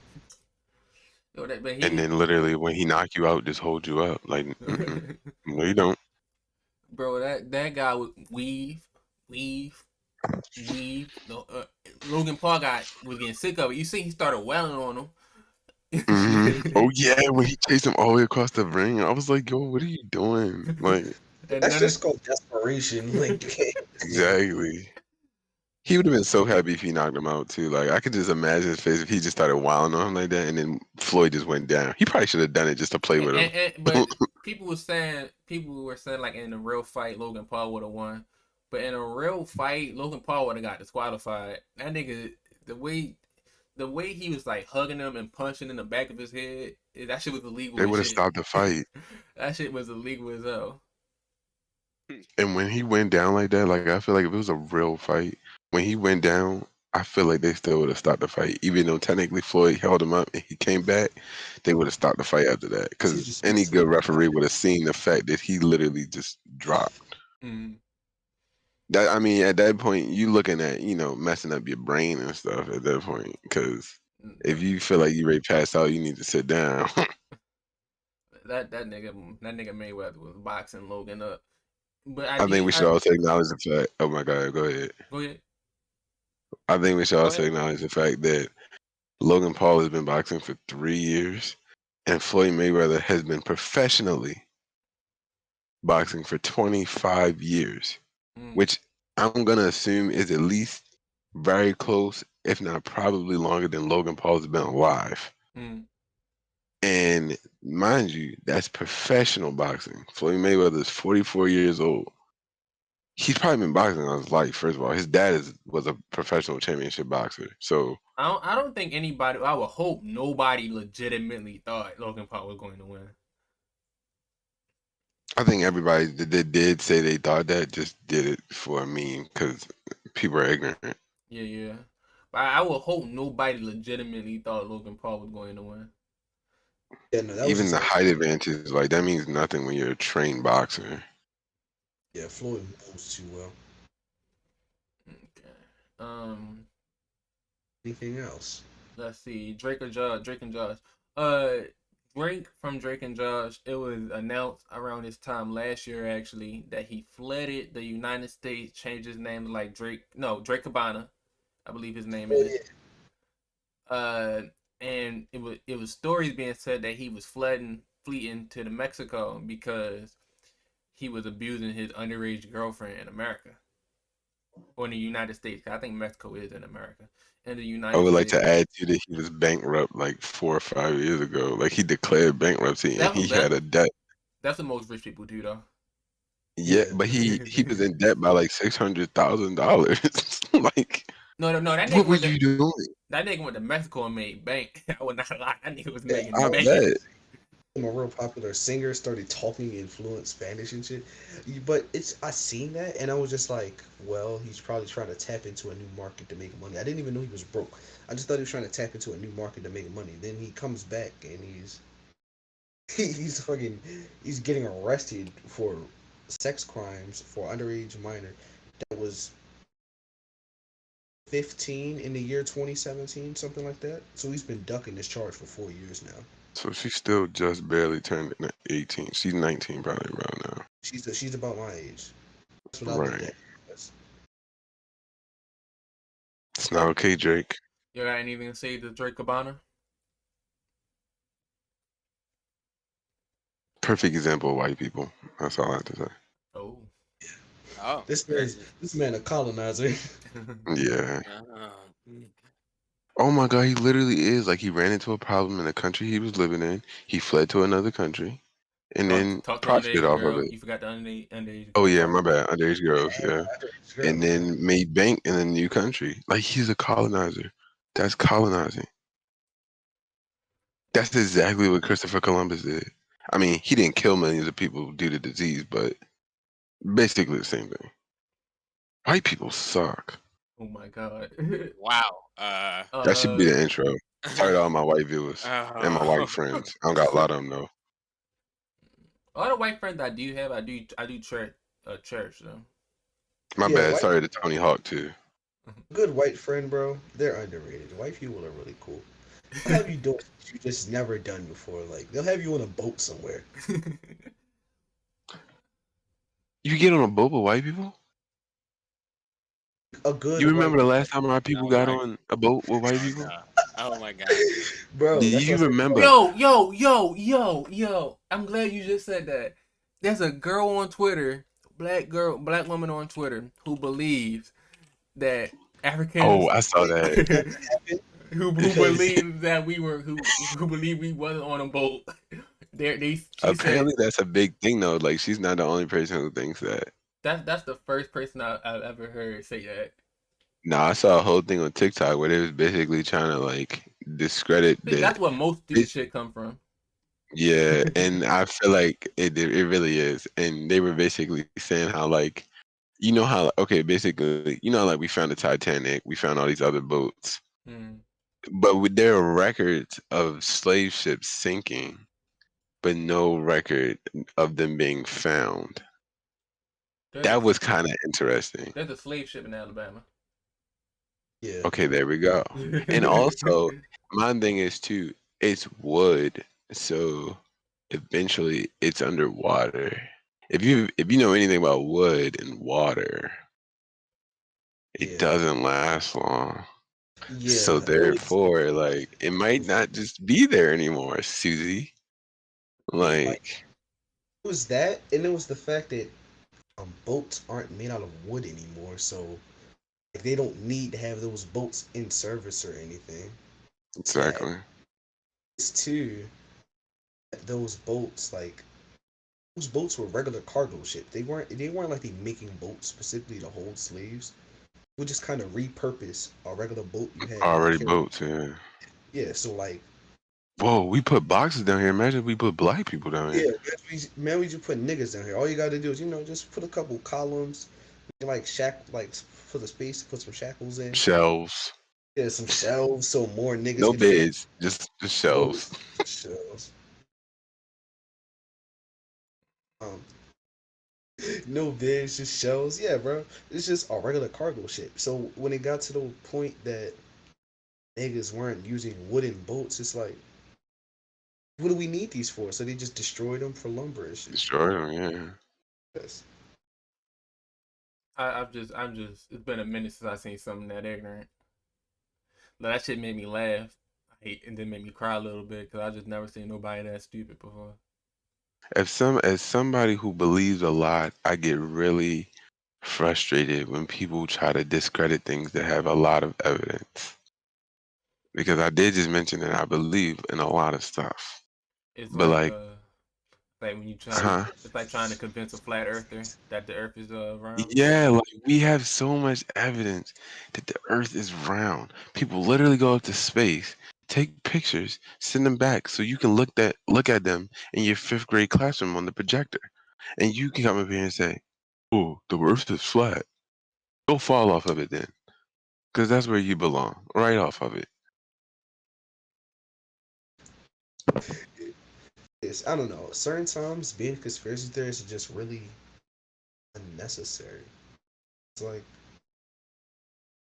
But and then literally when he knock you out, just hold you up. Like, no, you don't. bro, that guy would weave, No, Logan Paul was getting sick of it. You see, he started wailing on him. Oh yeah, when he chased him all the way across the ring, I was like, "Yo, what are you doing?" Like, And That's none of just called desperation. Like you can't hit this nigga. exactly. He would have been so happy if he knocked him out too. Like, I could just imagine his face if he just started wilding on him like that, and then Floyd just went down. He probably should have done it just to play with him. but people were saying like in a real fight, Logan Paul would have won. But in a real fight, Logan Paul would have got disqualified. That nigga, the way he was like hugging him and punching in the back of his head, that shit was illegal They as would have shit. stopped the fight. That shit was illegal as hell. And when he went down like that, like I feel like if it was a real fight, when he went down, I feel like they still would have stopped the fight. Even though technically Floyd held him up and he came back, they would have stopped the fight after that. He's Because just any messing good up. referee would have seen the fact that he literally just dropped. Mm. That I mean, at that point, you looking at messing up your brain and stuff. At that point, because if you feel like you ready to pass out, you need to sit down. That nigga Mayweather was boxing Logan up. But I think we should also acknowledge the fact. Oh my God, go ahead. go ahead. I think we should Go also ahead. acknowledge the fact that Logan Paul has been boxing for 3 years, and Floyd Mayweather has been professionally boxing for 25 years, Mm. which I'm gonna assume is at least very close, if not probably longer than Logan Paul's been alive. Mm. And mind you, that's professional boxing. Floyd Mayweather is 44 years old. He's probably been boxing all his life. First of all, his dad was a professional championship boxer. So I don't think anybody. I would hope nobody legitimately thought Logan Paul was going to win. I think everybody that did say they thought that just did it for a meme because people are ignorant. Yeah. But I would hope nobody legitimately thought Logan Paul was going to win. Yeah, no, that was Even just the like height advantage, like that means nothing when you're a trained boxer. yeah, Floyd moves too well. Okay. Um. Anything else? Let's see. Drake and Josh. Drake from Drake and Josh. It was announced around this time last year actually that he flooded the United States, changed his name to like Drake. No, Drake Cabana, I believe his name Oh is. yeah. And it was stories being said that he was fleeing to the Mexico because he was abusing his underage girlfriend in America or in the United States. I think Mexico is in America. In the I United would like States. to add to that he was bankrupt like 4 or 5 years ago. Like he declared bankruptcy and That's he that, had a debt. that's what most rich people do though. Yeah, Yeah. but he was in debt by like $600,000. Like, No. That what nigga were went to you doing? that nigga went to Mexico and made bank. I would not lie. That nigga was Yeah, making I bank. bet. I'm a real popular singer, started talking in fluent Spanish and shit. But I seen that and I was just like, well, he's probably trying to tap into a new market to make money. I didn't even know he was broke. I just thought he was trying to tap into a new market to make money. Then he comes back and he's getting arrested for sex crimes for underage minor that was 15 in the year 2017, something like that. So he's been ducking this charge for 4 years now. So she's still just barely turned 18. She's 19 probably about now. She's about my age. That's what I looked Right. at. That's, It's not okay, Drake. You got anything to say to Drake Cabana? Perfect example of white people. That's all I have to say. Oh. Oh, this man a colonizer. Yeah. mm. Oh my God, he literally is. Like he ran into a problem in the country he was living in. He fled to another country and then Talk to the profited underage off of girl. it. You forgot the underage Oh girl yeah, part. my bad. Underage girls, yeah. Girl, And then made bank in a new country. Like he's a colonizer. That's colonizing. That's exactly what Christopher Columbus did. I mean, he didn't kill millions of people due to disease, but basically the same thing. White people suck. Oh my god. Wow. That should be uh the intro. Sorry to all my white viewers and my white Oh. friends. I don't got a lot of them though. all the white friends I do have, I do church them. My yeah, bad. Sorry to Tony Hawk too. good white friend, bro. They're underrated. White people are really cool. They'll have you doing shit you just never done before. Like they'll have you on a boat somewhere. You get on a boat with white people? A good You remember white, the last time our people Oh got my. on a boat with white Oh people? god. Oh my god. Do bro. That's you what I said. remember? Yo. I'm glad you just said that. There's a girl on Twitter, black woman on Twitter, who believes that Oh, Africans I saw that. That happened who because believe that we were who believe we wasn't on a boat. She said Apparently, that's a big thing though. Like, she's not the only person who thinks that. that's the first person I've ever heard say that. No, I saw a whole thing on TikTok where they was basically trying to like discredit See, the. that's where most stupid It, shit come from. yeah, and I feel like it really is. And they were basically saying how like how okay, basically like we found the Titanic, we found all these other boats, Hmm. but there are records of slave ships sinking, but no record of them being found. There's a That was kind of interesting. there's a slave ship in Alabama. yeah, Okay, there we go. And also, my thing is too, it's wood, so eventually it's underwater. If you know anything about wood and water, it yeah, doesn't last long. So yeah. therefore, like it might not just be there anymore, Susie. Like Like it was that, and it was the fact that boats aren't made out of wood anymore, so like, they don't need to have those boats in service or anything. That exactly. is too. Those boats, like those boats were regular cargo ships. They weren't like they making boats specifically to hold slaves. We just kind of repurpose a regular boat you had to Already carry. boats, yeah. Yeah, so like Whoa, we put boxes down here. Imagine if we put black people down yeah, here. man, we just put niggas down here. All you gotta do is just put a couple columns, like for the space, put some shackles in. Shelves. Yeah, some shelves so more niggas No can fit beds, just on shelves. those shelves. Um, no beds, just shelves. Yeah, bro. It's just a regular cargo ship. So when it got to the point that niggas weren't using wooden boats, it's like, what do we need these for? So they just destroyed them for lumber and shit. Destroy them, yeah. Yes. I'm just. It's been a minute since I seen something that ignorant. Like, that shit made me laugh. And then made me cry a little bit because I just never seen nobody that stupid before. As somebody who believes a lot, I get really frustrated when people try to discredit things that have a lot of evidence. Because I did just mention that I believe in a lot of stuff. It's But like when you trying to huh? it's like trying to convince a flat earther that the earth is round. Yeah, like we have so much evidence that the earth is round. People literally go up to space, take pictures, send them back so you can look at them in your fifth grade classroom on the projector. And you can come up here and say, "Oh, the earth is flat." Go fall off of it then, because that's where you belong, right off of it. It's, I don't know. Certain times being a conspiracy theorist is just really unnecessary. It's like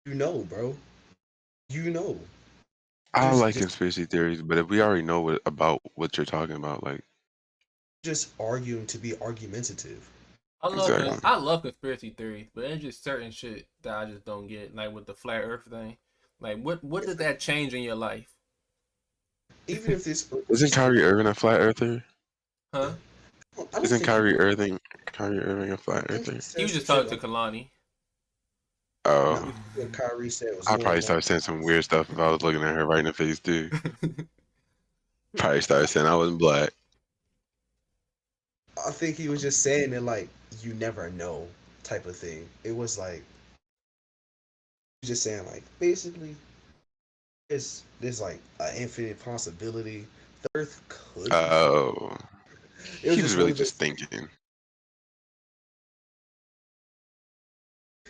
You know, bro. You know. I There's like just conspiracy theories, but if we already know about what you're talking about, like arguing to be argumentative. exactly. I love conspiracy theories, but there's just certain shit that I just don't get. Like with the flat Earth thing, like what did that change in your life? Even if this earth was Isn't flat, Kyrie Irving a flat earther? Huh? I don't Isn't think he Kyrie Irving a I flat think he earther? He said was some just shit talking to like Kalani. no. Oh, What Kyrie said was I more probably along. start saying some weird stuff if I was looking at her right in the face too. Probably started saying I wasn't black. I think he was just saying it like you never know type of thing. It was like just saying like basically there's like an infinite possibility. The Earth could be flat. Oh, It was he was just one really of just those. thinking.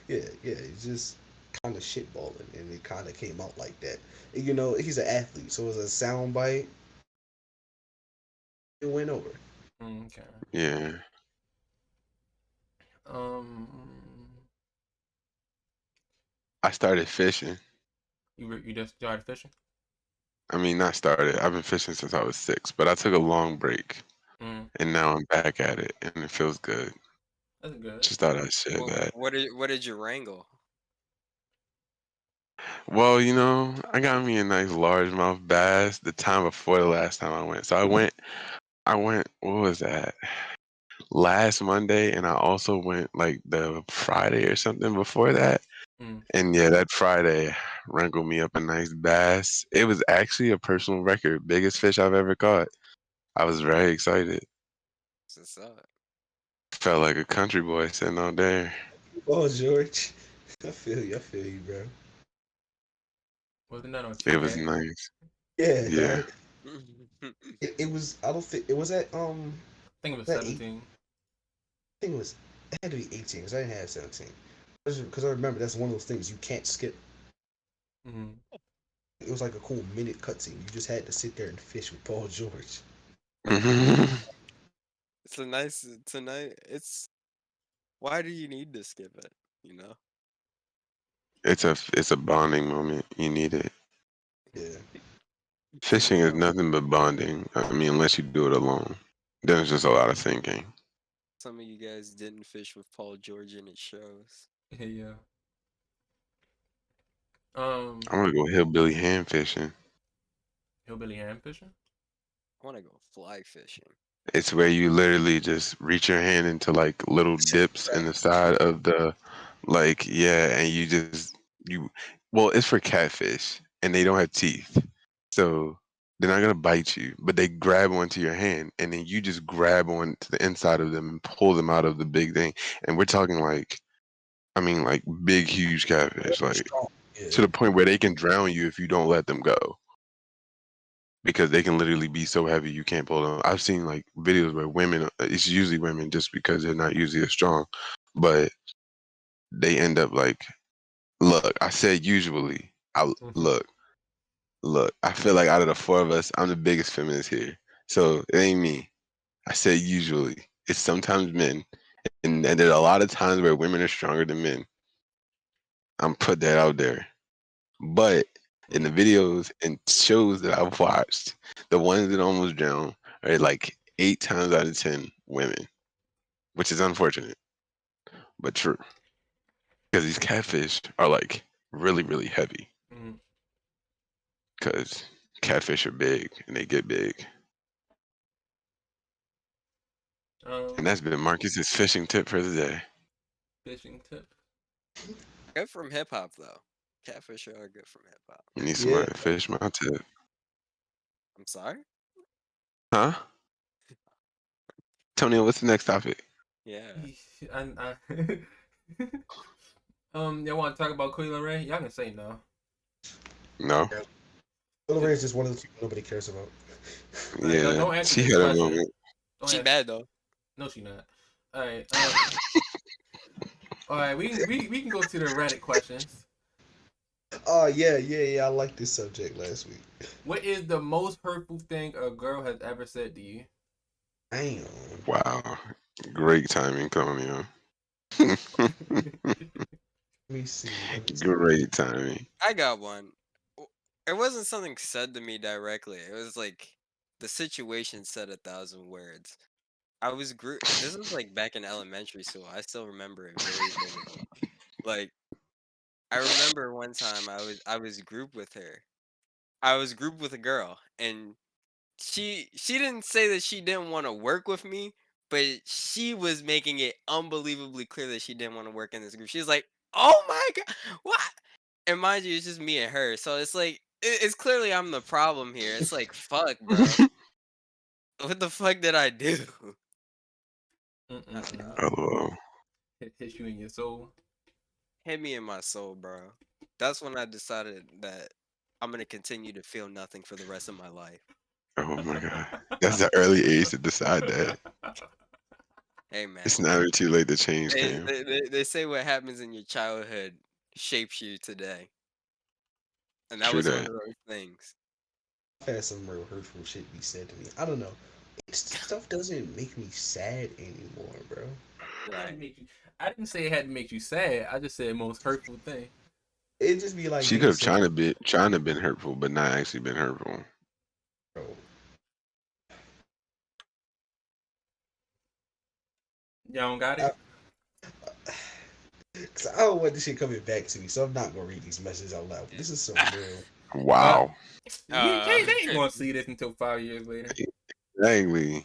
Yeah, yeah. It's just kind of shitballing, and it kind of came out like that. You know, he's an athlete, so it was a sound bite. It went over. Okay. Yeah, Um, I started fishing. you just started fishing? I mean, not started. I've been fishing since I was 6, but I took a long break, Mm, and now I'm back at it, and it feels good. that's good. Just thought I'd share What that. what did you wrangle? Well, I got me a nice largemouth bass the time before the last time I went. So I went, what was that? Last Monday, and I also went like the Friday or something before that. Mm. And yeah, that Friday wrangled me up a nice bass. It was actually a personal record, biggest fish I've ever caught. I was very excited. What's up? Felt like a country boy sitting out there. Oh, George, I feel you. I feel you, bro. Wasn't that on It was Chicken? nice. Yeah, Yeah. dog. It was. I don't think it was at I think it was that eight. 17. I think it was. It had to be 18 because I didn't have 17. Because I remember that's one of those things you can't skip. Mm-hmm. It was like a cool minute cutscene. You just had to sit there and fish with Paul George. It's a nice it's why do you need to skip it, you know? It's a bonding moment. You need it. Yeah. Some of Fishing is you nothing but bonding. I mean, unless you do it alone. Then it's just a lot of thinking. some of you guys didn't fish with Paul George and it shows. Yeah. Um, I want to go hillbilly ham fishing. hillbilly ham fishing. I want to go fly fishing. It's where you literally just reach your hand into like little dips in the side of the, like, yeah, and you, well, it's for catfish and they don't have teeth. So they're not gonna bite you, but they grab onto your hand and then you just grab onto the inside of them and pull them out of the big thing. And we're talking like, I mean, like big, huge catfish, Very like strong. to Yeah. the point where they can drown you if you don't let them go because they can literally be so heavy you can't pull them. I've seen like videos where women, it's usually women just because they're not usually as strong, but they end up like, look, I said usually. Mm-hmm. Look. I feel like out of the four of us, I'm the biggest feminist here, so it ain't me. I said usually. It's sometimes men, and there's a lot of times where women are stronger than men. I'm put that out there. But in the Mm. videos and shows that I've watched, the ones that almost drown are like 8 times out of 10 women, which is unfortunate, but true. Because these catfish are like really, really heavy. Mm. Because catfish are big and they get big. And Um, that's been Marcus's fishing tip for the day. fishing tip. Good from hip hop though. Catfish are good from hip hop. You need Yeah. somebody to fish my tip. I'm sorry? Huh? Tonio, what's the next topic? Yeah. I y'all want to talk about Queen Ray? Y'all can say no. No? Yeah. Lil Ray is just one of those people nobody cares about. All right, Yeah. don't answer She this had a question. moment. Don't She answer. bad though. No, she not. All right. All right. We can go to the Reddit questions. Oh yeah. I liked this subject last week. What is the most hurtful thing a girl has ever said to you? Damn. Wow. Great timing, Tonio. Let me see. Let me see. Great timing. I got one. It wasn't something said to me directly. It was like the situation said 1,000 words. I was This was like back in elementary school. I still remember it very vividly. Like I remember one time I was grouped with her. I was grouped with a girl, and she didn't say that she didn't want to work with me, but she was making it unbelievably clear that she didn't want to work in this group. She was like, "Oh my god, what?" And mind you, it's just me and her, so it's like it's clearly I'm the problem here. It's like, fuck, bro, what the fuck did I do? I don't know. LOL. Hit you in your soul. Hit me in my soul, bro. That's when I decided that I'm gonna continue to feel nothing for the rest of my life. Oh my god. That's the early age to decide that. Hey It's man, never too late to change, they, Cam. they, they, they say what happens in your childhood shapes you today, and that True was one of that. those things. I've had some real hurtful shit be said to me. I don't know. Stuff doesn't make me sad anymore, bro. It had to Right. make you. I didn't say it had to make you sad. I just said most hurtful thing. It just be like She could niggas have saying, trying to been hurtful, but not actually been hurtful. bro. Y'all don't got I, it. Cause I don't want this shit coming back to me, so I'm not gonna read these messages out loud. But this is some real. Wow. They ain't gonna see this until 5 years later. Exactly.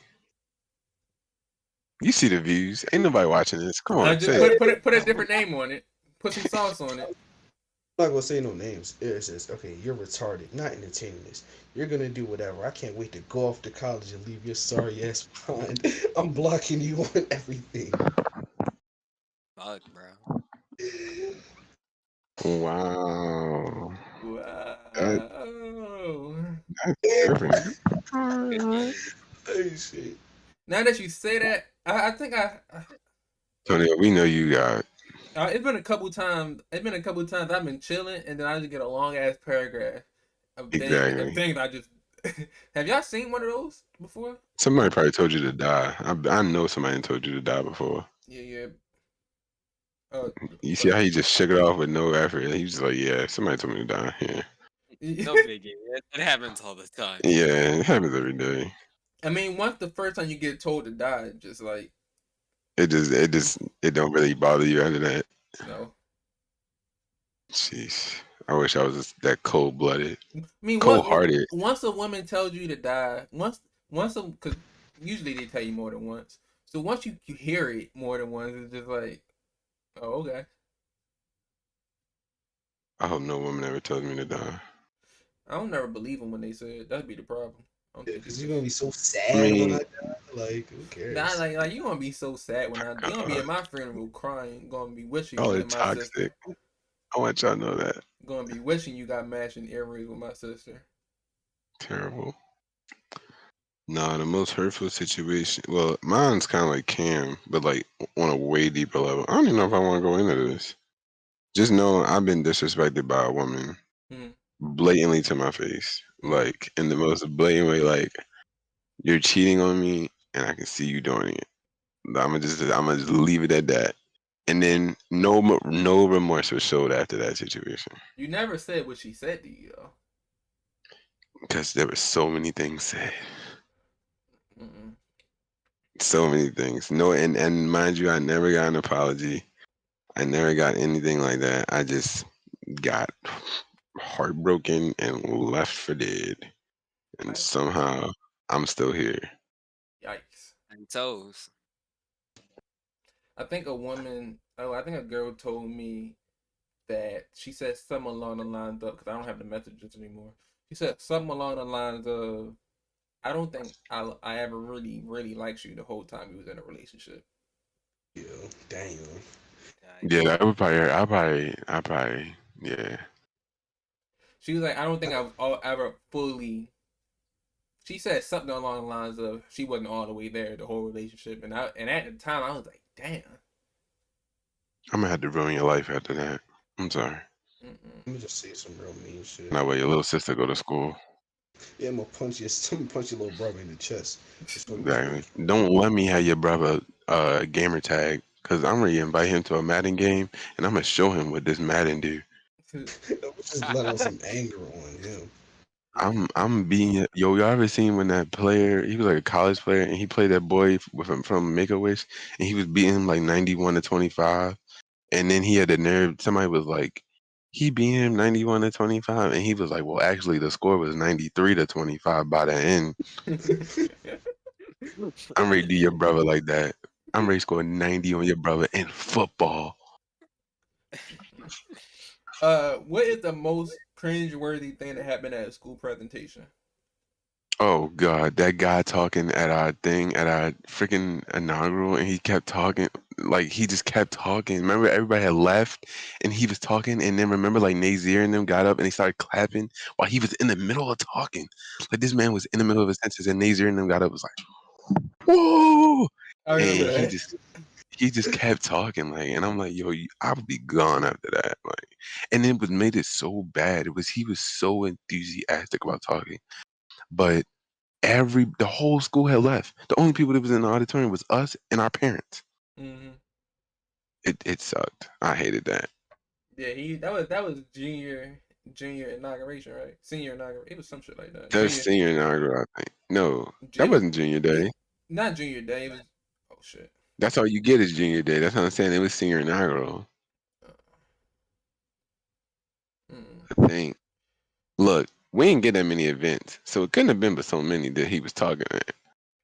You see the views. Ain't nobody watching this. Come on, Just say it. put a different name on it. Put some sauce on it. I'm not gonna say no names. It says, okay, you're retarded, not entertaining this. You're gonna do whatever. I can't wait to go off to college and leave your sorry ass behind. I'm blocking you on everything. Fuck, bro. Wow. That, Wow. that's different. Good Alright. game. Hey, shit. Now that you say that, I think Tonio, we know you got it's been a couple times. It's been a couple times I've been chilling, and then I just get a long ass paragraph of exactly. things I just. Have y'all seen one of those before? Somebody probably told you to die. I know somebody told you to die before. Yeah, yeah. Uh, You see how he just shook it off with no effort. He was just like, yeah, somebody told me to die. Yeah. No biggie. It happens all the time. Yeah, it happens every day. I mean, once the first time you get told to die, just like It don't really bother you after that. no. Jeez. I wish I was just that cold blooded. I mean, Cold hearted. once a woman tells you to die, because usually they tell you more than once. So once you hear it more than once, it's just like, oh, okay. I hope no woman ever tells me to die. I don't never believe them when they say it. That'd be the problem. I don't think Because it's you're just. gonna be so I sad when I mean, die. Like, who cares? Nah, like you gonna be so sad when you gonna be God, at my funeral crying, gonna be wishing y'all you are and my sister, toxic. I want y'all to know that. gonna be wishing you got matching earrings with my sister. Terrible. No, the most hurtful situation. Well, mine's kind of like Cam, but like on a way deeper level. I don't even know if I want to go into this. Just know I've been disrespected by a woman Hmm. blatantly to my face, like in the most blatant way. Like you're cheating on me, and I can see you doing it. I'm gonna just leave it at that. And then no remorse was showed after that situation You never said what she said to you though. because there were so many things said, Mm-mm. so many things. No, and mind you, I never got an apology. I never got anything like that. I just got heartbroken and left for dead. And Right. somehow I'm still here. Yikes. And toes. I think a woman. Oh, I think a girl told me that she said something along the lines of, because I don't have the messages anymore. She said something along the lines of, I don't think I ever really liked you the whole time we was in a relationship. Yeah, damn. Yeah, Yikes. that would probably hurt. I probably, yeah. She was like, I don't think I was ever fully. She said something along the lines of she wasn't all the way there the whole relationship, and at the time I was like, damn. I'm gonna have to ruin your life after that. I'm sorry. Mm-mm. Let me just say some real mean shit. That way your little sister go to school. Yeah, I'm gonna punch your little brother in the chest. Just for Exactly. Don't let me have your brother gamer tag. because I'm ready to invite him to a Madden game, and I'm gonna show him what this Madden do. Just let out some anger on him. I'm being yo. Y'all ever seen when that player? He was like a college player, and he played that boy with him from Make a Wish, and he was beating him like 91-25, and then he had the nerve. Somebody was like, he beat him 91-25, and he was like, well, actually, the score was 93-25 by the end. I'm ready to do your brother like that. I'm ready to score 90 on your brother in football. What is the most cringe-worthy thing that happened at a school presentation? Oh God, that guy talking at our thing at our freaking inaugural, and he kept talking like he just kept talking. Remember, everybody had left, and he was talking, and then remember, like Nazir and them got up and they started clapping while he was in the middle of talking. Like this man was in the middle of his sentences, and Nazir and them got up, was like, "Whoa!" I remember And that. he just kept talking, like, and I'm like, "Yo, I would be gone after that." Like, and then what made it so bad, it was he was so enthusiastic about talking, but the whole school had left. The only people that was in the auditorium was us and our parents. Hmm. It sucked. I hated that. Yeah, that was junior inauguration, right? Senior inauguration. It was some shit like that. That was Junior. senior inaugural, I think. No, that It was wasn't junior day. not junior day. It was. Oh shit. That's all you get is junior day. That's what I'm saying. It was senior inaugural. Mm, I think. Look, we didn't get that many events, so it couldn't have been but so many that he was talking at.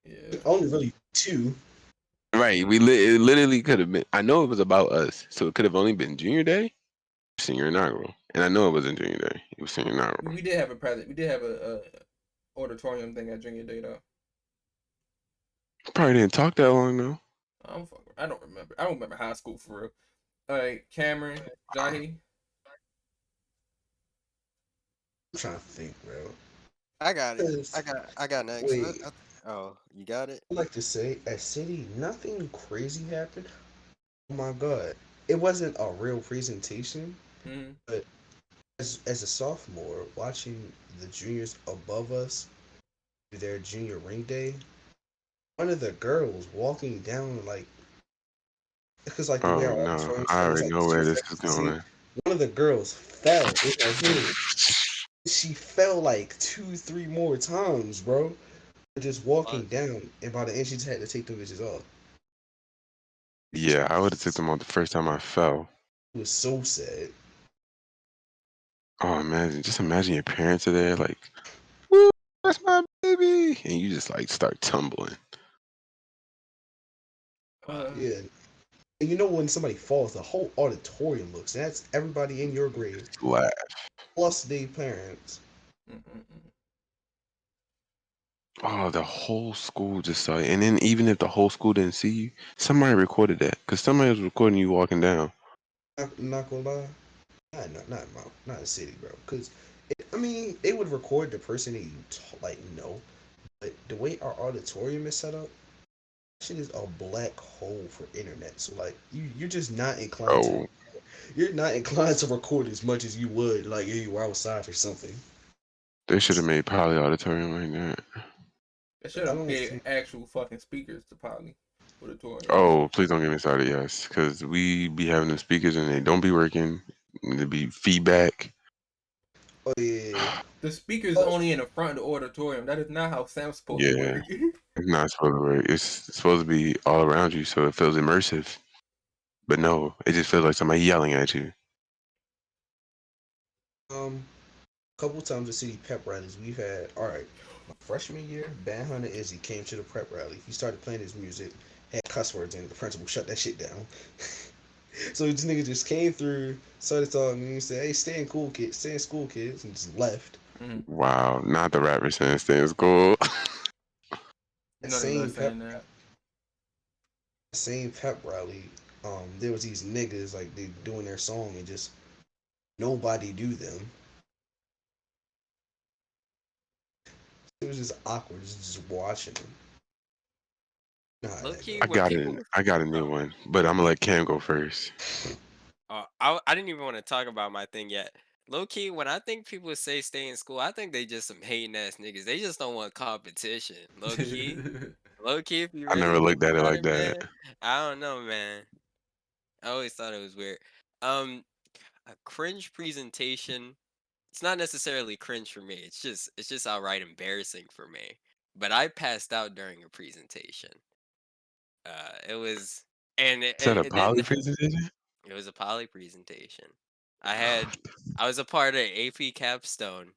yeah. Only really two. Right. It literally could have been. I know it was about us, so it could have only been junior day, senior inaugural, and I know it wasn't junior day. It was senior inaugural. We did have a present. We did have a auditorium thing at junior day though. Probably didn't talk that long though. I don't remember. I don't remember high school for real. All right, Cameron, Jahi. I'm trying to think, bro. I got it. Because, I got next. wait, Oh, you got it? I like to say at City, nothing crazy happened. Oh my god. It wasn't a real presentation, Mm-hmm. but as a sophomore, watching the juniors above us do their junior ring day, one of the girls walking down like because like the way Oh our no, auditorium I set was already like know this where two this is sections to see. going. One of the girls fell in her head. She fell like two, three more times, bro. Just walking down, and by the end, she just had to take the bitches off. Yeah, I would have took them off the first time I fell. It was so sad. Oh, just imagine your parents are there, like, "Woo, that's my baby," and you just like start tumbling. Yeah. And you know when somebody falls, the whole auditorium looks. That's everybody in your grade, Laugh. plus their parents. Mm-mm-mm. Oh, the whole school just saw it, and then even if the whole school didn't see you, somebody recorded that because somebody was recording you walking down. Not gonna lie, not a city, bro. Because I mean, they would record the person that you like know, but the way our auditorium is set up, shit is a black hole for internet. So like, you're just not inclined to. Oh, You're not inclined to record as much as you would like if you were outside or something. they should have made Poly Auditorium like that. They should I have don't paid think. actual fucking speakers to Poly auditorium. Oh, please don't get me started, yes, because we be having the speakers and they don't be working. And there be feedback. Oh yeah. The speakers Oh, only in the front of the auditorium. That is not how sound's supposed to Yeah, work. it's not supposed to work. It's supposed to be all around you, so it feels immersive. But no, it just feels like somebody yelling at you. couple times at city pep rallies we've had. All right, my freshman year, Bad Hunter Izzy came to the prep rally. He started playing his music, had cuss words in it. The principal shut that shit down. So this nigga just came through, started talking, and he said, "Hey, stay in school, kids," and just left. Mm. Wow, not the rapper saying stay in school. That No, they love saying that. same pep rally, there was these niggas like they doing their song and just nobody do them. It was just awkward, just watching them. Nah, Low that key, go. when people. I got a new Oh, one, but I'm gonna let Cam go first. I didn't even want to talk about my thing yet. Low key, when I think people say stay in school, I think they just some hating ass niggas. They just don't want competition. Low key, if you I really never think looked at it about like it, that. man, I don't know, man. I always thought it was weird. A cringe presentation. It's not necessarily cringe for me. It's just outright embarrassing for me. But I passed out during a presentation. It was and Is that a it poly didn't. presentation? It was a poly presentation. I had I was a part of AP capstone,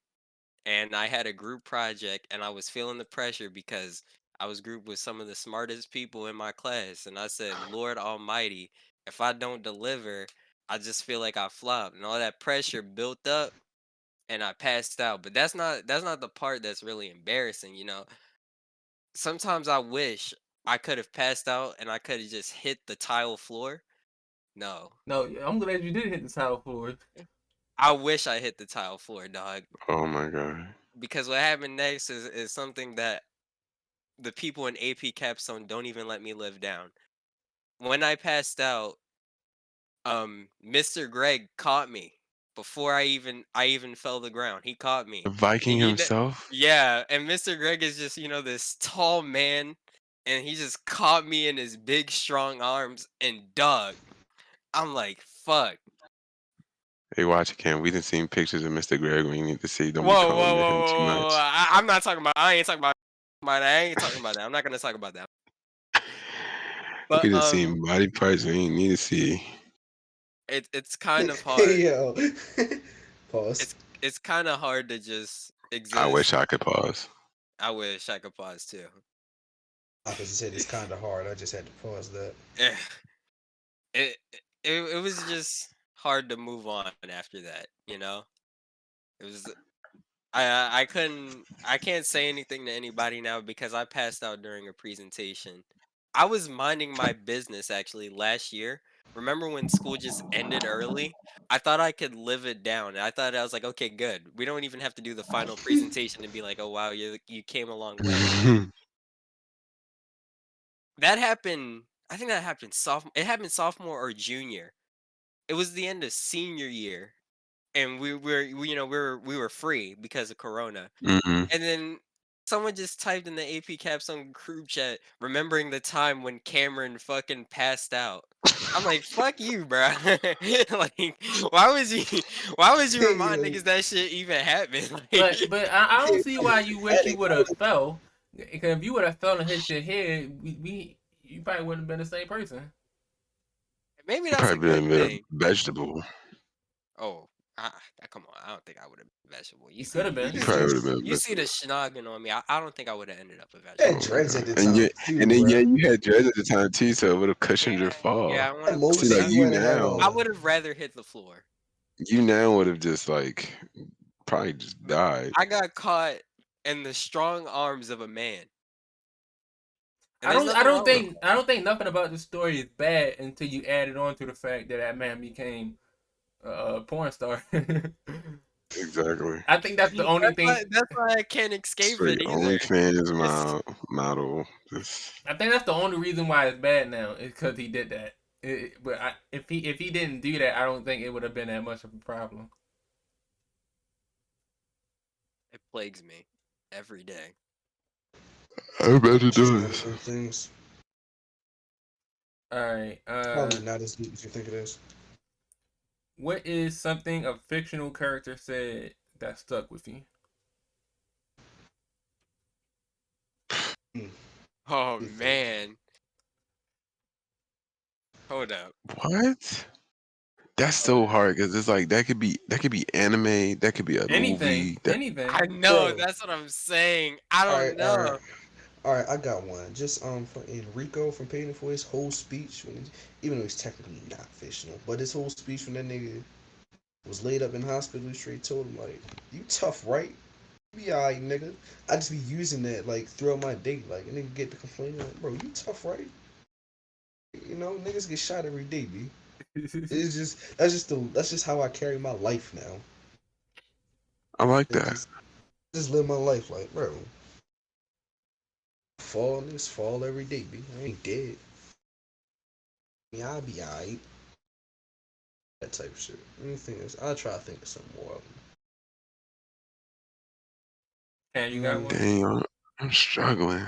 and I had a group project, and I was feeling the pressure because I was grouped with some of the smartest people in my class, and I said, Lord Almighty, if I don't deliver, I just feel like I flopped, and all that pressure built up, and I passed out. But that's not the part that's really embarrassing, you know. Sometimes I wish I could have passed out and I could have just hit the tile floor. No. No, I'm glad you did hit the tile floor. I wish I hit the tile floor, dog. Oh my god. Because what happened next is something that the people in AP Capstone don't even let me live down. When I passed out, Mr. Greg caught me before I even fell to the ground. He caught me. The Viking And himself? yeah, and Mr. Greg is just, this tall man, and he just caught me in his big strong arms, and dog, I'm like, fuck. Hey, watch it, Cam. We done seen pictures of Mr. Greg. We need to see. Don't Whoa, be whoa, calling whoa, him whoa, too whoa, whoa. much. I'm not talking about. I ain't talking about that. I ain't talking about that. I'm not gonna talk about that. We But done seen body parts we ain't need to see. it's kind of hard. Yo. Pause. It's kind of hard to just I exist. wish I could pause. I wish I could pause too. Because you said it's kind of hard. I just had to pause that. Eh, it was just hard to move on after that. It was. I can't say anything to anybody now because I passed out during a presentation. I was minding my business actually last year. Remember when school just ended early? I thought I could live it down. I thought I was like, okay, good. We don't even have to do the final presentation and be like, oh wow, you came a long way. That happened. I think that happened sophomore. It happened sophomore or junior. It was the end of senior year, and we were free because of Corona. Mm-hmm. And then someone just typed in the AP Capstone group chat, remembering the time when Cameron fucking passed out. I'm like, fuck you, bro. Like, why would you remind niggas that shit even happened? But I don't see why you wish you would have fell. Because if you would have fell and hit your head, you probably wouldn't have been the same person. Maybe that's a Probably good been a thing. vegetable. Oh, come on. I don't think I would have been vegetable. You could have been. You probably would have been a You see the vegetable. schnogging on me. I don't think I would have ended up a I vegetable. had Oh my dreads at god. the And time, yeah, too, and then bro. you had dreads at the time too, so it would have cushioned your fall. Yeah, I Most See, like people you had had now, I would have rather hit the floor. you now would have just like probably just died. I got caught in the strong arms of a man. And I there's don't. I nothing don't wrong with it. think. I don't think nothing about the story is bad until you add it on to the fact that that man became a porn star. Exactly. I think that's the only thing. That's why I can't escape So it your either. OnlyFans model. Just I think that's the only reason why it's bad now is because he did that. If he didn't do that, I don't think it would have been that much of a problem. It plagues me every day. I bet it Just one of does. those things. All right. Probably not as deep as you think it is. What is something a fictional character said that stuck with you? Oh Good thing. man. Hold up. What? That's so hard because it's like that could be anime, that could be a movie. Anything. I know, Bro. that's what I'm saying. I don't know. All right, I got one. Just for Enrico from Paying for his whole speech, even though he's technically not fictional, but his whole speech when that nigga was laid up in hospital, he straight told him like, "You tough, right? You be alright, nigga." I just be using that like throughout my day, like a nigga get to complaining like, "Bro, you tough, right?" You know, niggas get shot every day, b. It's just that's just how I carry my life now. I like It's that. just live my life like, bro. Niggas fall every day, b. I ain't dead. Yeah, I'll be alright. That type of shit. Anything else? I'll try to think of some more of them. And you got one? Dang, I'm struggling.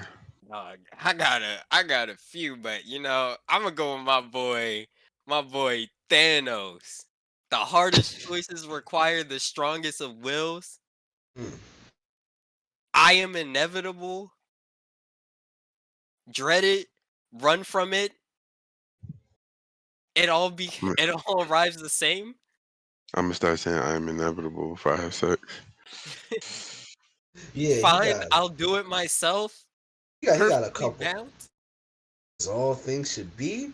Dog, I got a few, but I'm gonna go with my boy My boy Thanos. The hardest choices require the strongest of wills. Hmm. I am inevitable. Dread it. Run from it. It all arrives the same. I'm gonna start saying I am inevitable if I have sex. Yeah, Fine, I'll do it myself. he got a Perfectly couple. balanced. As all things should be.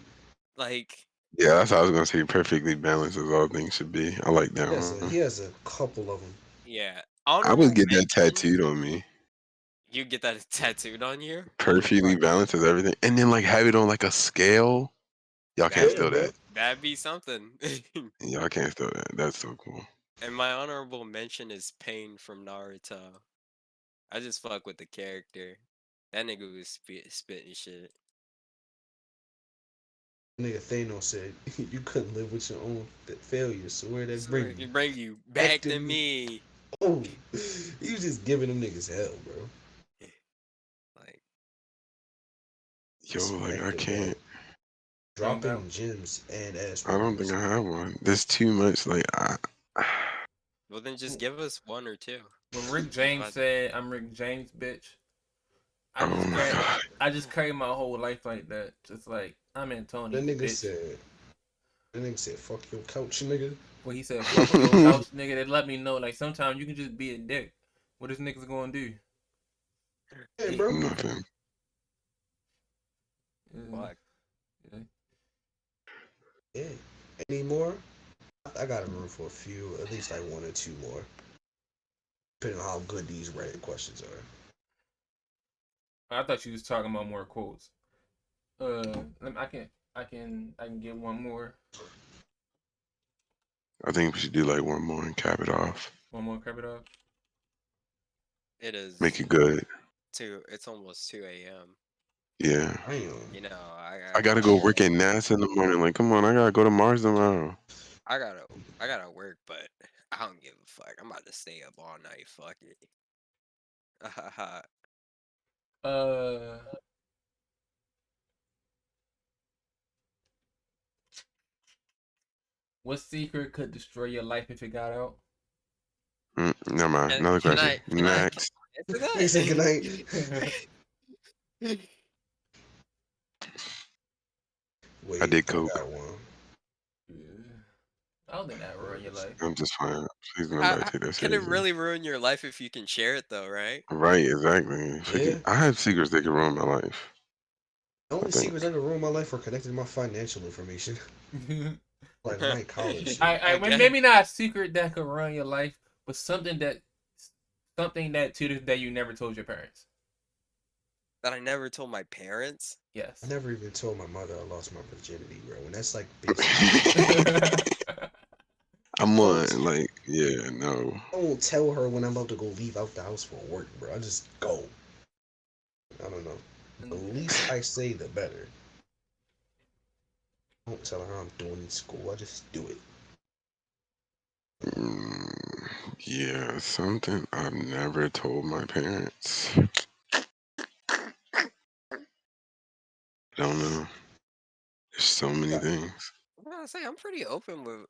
Like, Yeah, that's how I was gonna say. Perfectly balanced as all things should be. I like that one. He has a couple of them. yeah. I would Honorable get that mention. tattooed on me. You get that tattooed on you? Perfectly balanced as everything, and then like have it on like a scale. Y'all can't That steal that. that'd be something. Y'all can't steal that. That's so cool. And my honorable mention is Pain from Naruto. I just fuck with the character. That nigga was spitting shit. Nigga Thanos said you couldn't live with your own failures, so where that So bring it you? bring you back to me. Oh, you just giving them niggas hell, bro. Like, Yo, like I Respect can't. that. Dropping gems and ass I don't think whoopings. I have one. There's too much. Like well then just give us one or two. When Rick James said, "I'm Rick James, bitch," oh my god. I just carry my whole life like that. Just like I'm Antonio. That nigga bitch. said, "Fuck your couch, nigga." When he said, "Fuck your couch, nigga," that let me know like sometimes you can just be a dick. What is niggas gonna do? Hey, bro. Nothing. Fuck. Yeah. Any more? I got room for a few, at least like one or two more, depending on how good these Reddit questions are. I thought you was talking about more quotes. I can get one more. I think we should do like one more and cap it off. One more, cap it off. It is. Make it good. It's almost 2 a.m. Yeah. You know, I gotta go work at NASA in the morning. Like, come on, I gotta go to Mars tomorrow. I gotta work, but I don't give a fuck. I'm about to stay up all night. Fuck it. What secret could destroy your life if it got out? Never mind. Another question. Next. He said good night. Wait, I did coke. got one. I don't think that ruined your life. I'm just fine. Please don't nobody take that Can it seriously. really ruin your life if you can share it though, right? Right, exactly. Yeah. I have secrets that can ruin my life. The only secrets that could ruin my life are connected to my financial information. Like my college shit. Maybe not a secret that could ruin your life, but something that to this day you never told your parents. That I never told my parents? Yes. I never even told my mother I lost my virginity, bro. And that's like basically I'm on, like, yeah, no. I won't tell her when I'm about to go leave out the house for work, bro. I just go. I don't know. The least I say, the better. I don't tell her how I'm doing in school. I just do it. Yeah, something I've never told my parents. I don't know. There's so many things. I gotta say, I'm pretty open with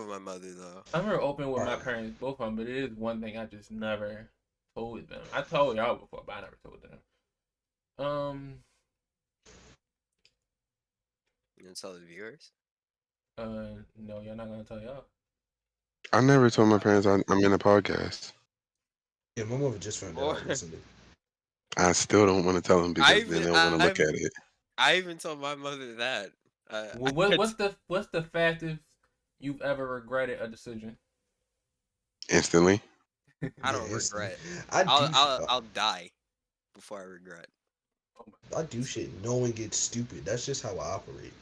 my mother though. I'm very open with my parents, both of them, but it is one thing I just never told them. I told y'all before, but I never told them. You gonna tell the viewers? No, you're not gonna tell y'all. I never told my parents I'm in a podcast. Yeah, my mother just found out I listened to. I still don't want to tell them because then they'll want to look at it. I even told my mother that. What's the fastest you've ever regretted a decision? Instantly. I don't regret. I'll I'll die before I regret. I do shit knowing it's stupid. That's just how I operate.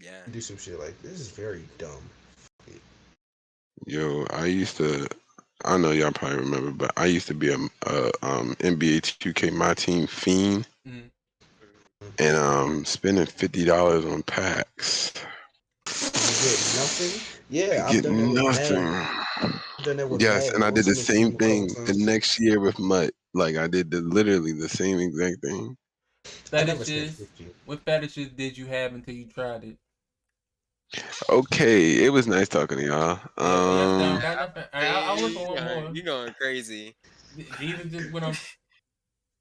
Yeah. I do some shit like this is very dumb. Yo, I know y'all probably remember, but I used to be a NBA 2K My Team fiend, and spending $50 on packs. You get nothing. Yeah, I've done nothing. Yes, and I did the same thing the next year with Mutt. Like I did literally the same exact thing. Fetishes. What fetishes did you have until you tried it? Okay, it was nice talking to y'all. Yeah, yes, got nothing. I look for You one more. you going crazy. Jesus just went on.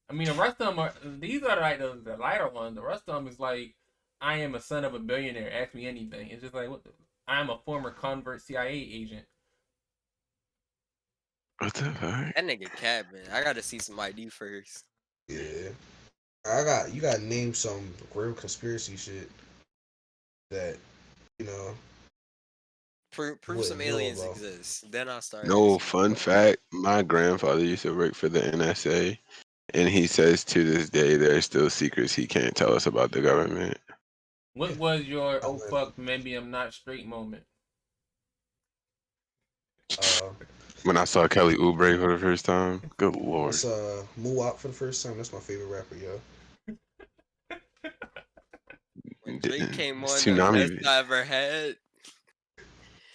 I mean, the rest of them are these are like the lighter ones. The rest of them is like, I am a son of a billionaire. Ask me anything. It's just like what I am a former convert CIA agent. What the fuck? That nigga capping. I gotta see some ID first. Yeah. You gotta name some real conspiracy shit that, you know, Prove some wouldn't know aliens about. exist. Then I'll start No, asking you fun questions. fact, my grandfather used to work for the NSA, and he says to this day there are still secrets he can't tell us about the government. What was your oh Um, fuck maybe I'm not straight moment? uh, When I saw Kelly Oubre for the first time, good lord. that's Muwap for the first time. That's my favorite rapper, yo. When Drake came on, the best Tsunami, I ever had.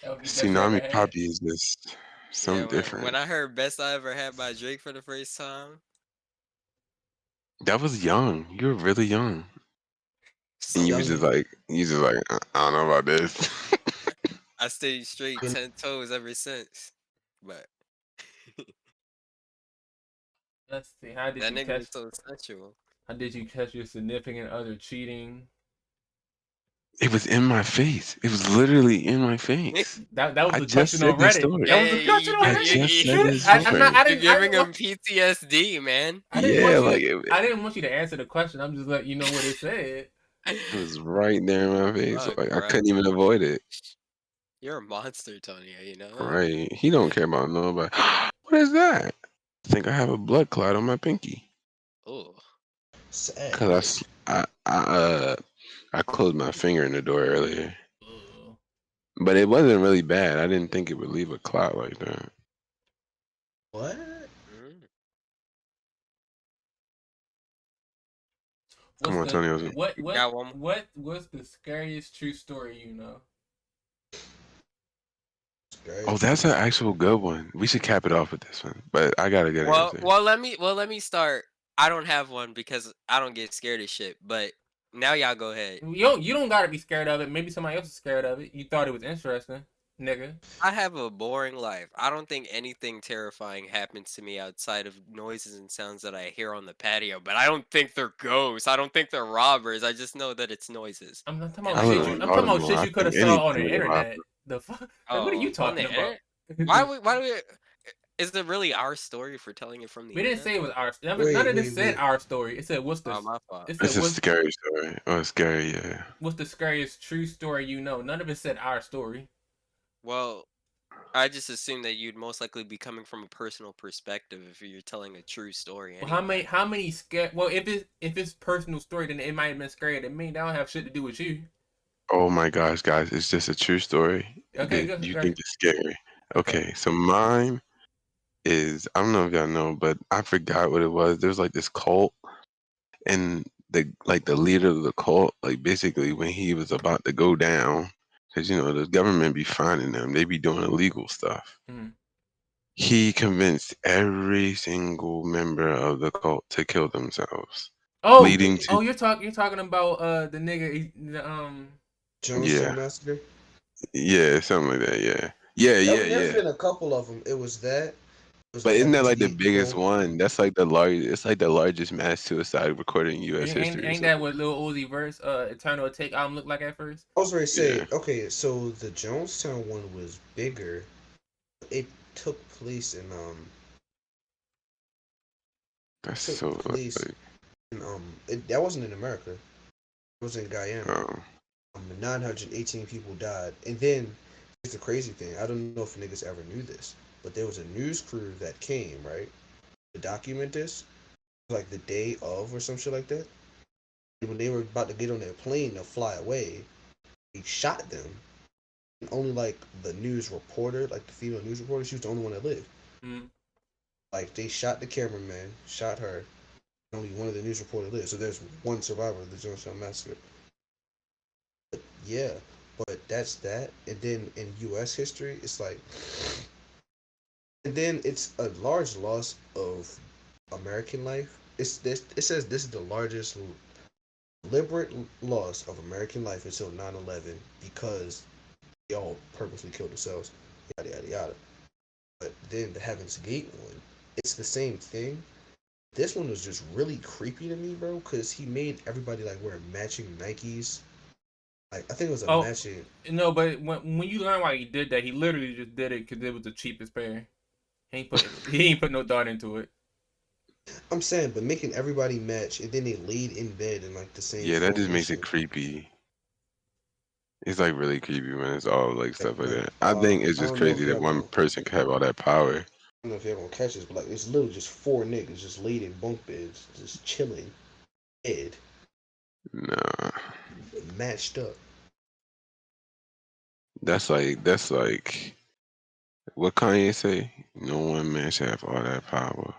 That was the best you ever Tsunami had. Poppy is just Yeah, something when different. I heard best I ever had by Drake for the first time, That was young. You were really young, and so Young, you just like, I don't know about this. I stayed straight you 10 toes ever since. But Let's see. How did that you nigga catch? was so sensual. How did you catch your significant other cheating? It was in my face. It was literally in my face. That was I the just question on said this Reddit. That story. was the Hey, question on I just said Reddit. this I'm not. story. I you're didn't. I giving didn't him want. PTSD, man. I didn't Yeah, want you like to. I didn't want you to answer the question. I'm just letting you know what it said. it was right there in my face. Fuck, Like I bro. couldn't even avoid it. You're a monster, Tonio, you know that? Right. He don't care about nobody. What is that? I think I have a blood clot on my pinky. Oh. sad. Cause I closed my finger in the door earlier. Ugh. But it wasn't really bad. I didn't think it would leave a clot like that. What? Mm. Come What's on, the Tonio. Got one. what's the scariest true story you know? Oh, Guys, that's an choose. actual good one. We should cap it off with this one. But I got a good answer. Let me start. I don't have one because I don't get scared of shit. But now y'all go ahead. You don't gotta be scared of it. Maybe somebody else is scared of it. You thought it was interesting, nigga. I have a boring life. I don't think anything terrifying happens to me outside of noises and sounds that I hear on the patio. But I don't think they're ghosts. I don't think they're robbers. I just know that it's noises, I'm not talking and I about I live shit. go You, in I'm talking about Baltimore. shit I you could think have saw on anything the is a robber. internet. The fuck? Like, what are oh you on the talking about? internet. Why we? Is it really our story for telling it from the We didn't internet? say it was our. None Wait, of this wait, said wait. our story. It said what's Oh this? my fault. It said It's a scary story. Oh, scary, yeah. what's the scariest true story you know? None of it said our story. Well, I just assumed that you'd most likely be coming from a personal perspective if you're telling a true story Well, anyway. how many scare? Well, if it's personal story, then it might have been scary to me. That don't have shit to do with you. Oh my gosh, guys, it's just a true story. Okay, Did go you ahead. think it's scary? Okay. Okay, so mine is I don't know if y'all know, but I forgot what it was. There was like this cult, and the leader of the cult, like basically when he was about to go down, because the government be finding them, they be doing illegal stuff. Mhm. He convinced every single member of the cult to kill themselves, Oh, leading to you're talking about the nigga Jonestown yeah, Massacre. yeah, something like that. Yeah, yeah, yeah, There's yeah. been a couple of them. It was that. It was But the isn't that like the FBT biggest people. one? That's like the largest. It's like the largest mass suicide recorded in U.S. history or ain't that something. what Lil Uzi verse Eternal Take album looked like at first? I was ready to Yeah, say, okay, so the Jonestown one was bigger. It took place in that's took so place like, in that wasn't in America. It was in Guyana. um, 918 people died. And then here's the crazy thing. I don't know if niggas ever knew this, but there was a news crew that came, right, to document this, like the day of or some shit like that. And when they were about to get on their plane to fly away, they shot them. And only like the news reporter, like the female news reporter, she was the only one that lived. Mm. Like they shot the cameraman, shot her, and only one of the news reporters lived. So there's one survivor of the Jonestown massacre. But yeah, but that's that. And then in U.S. history, it's like, and then it's a large loss of American life. It says this is the largest deliberate loss of American life until 9/11 because they all purposely killed themselves, yada yada yada. But then the Heaven's Gate one, it's the same thing. This one was just really creepy to me, bro, because he made everybody like wear matching Nikes. Like I think it was a Oh matching. no, but when you learn why he did that, he literally just did it because it was the cheapest pair. He ain't put no thought into it. I'm saying, but making everybody match, and then they laid in bed in like the same Yeah, that just makes it formation. creepy. It's like really creepy when it's all like Like, stuff like like that. I think it's I just don't know if crazy that y'all one gonna, I person can have all that power. don't know if y'all gonna catch this, but like it's literally just four niggas just laid in bunk beds, just chilling, head Nah, matched up. that's like what Kanye say. No one man should have all that power.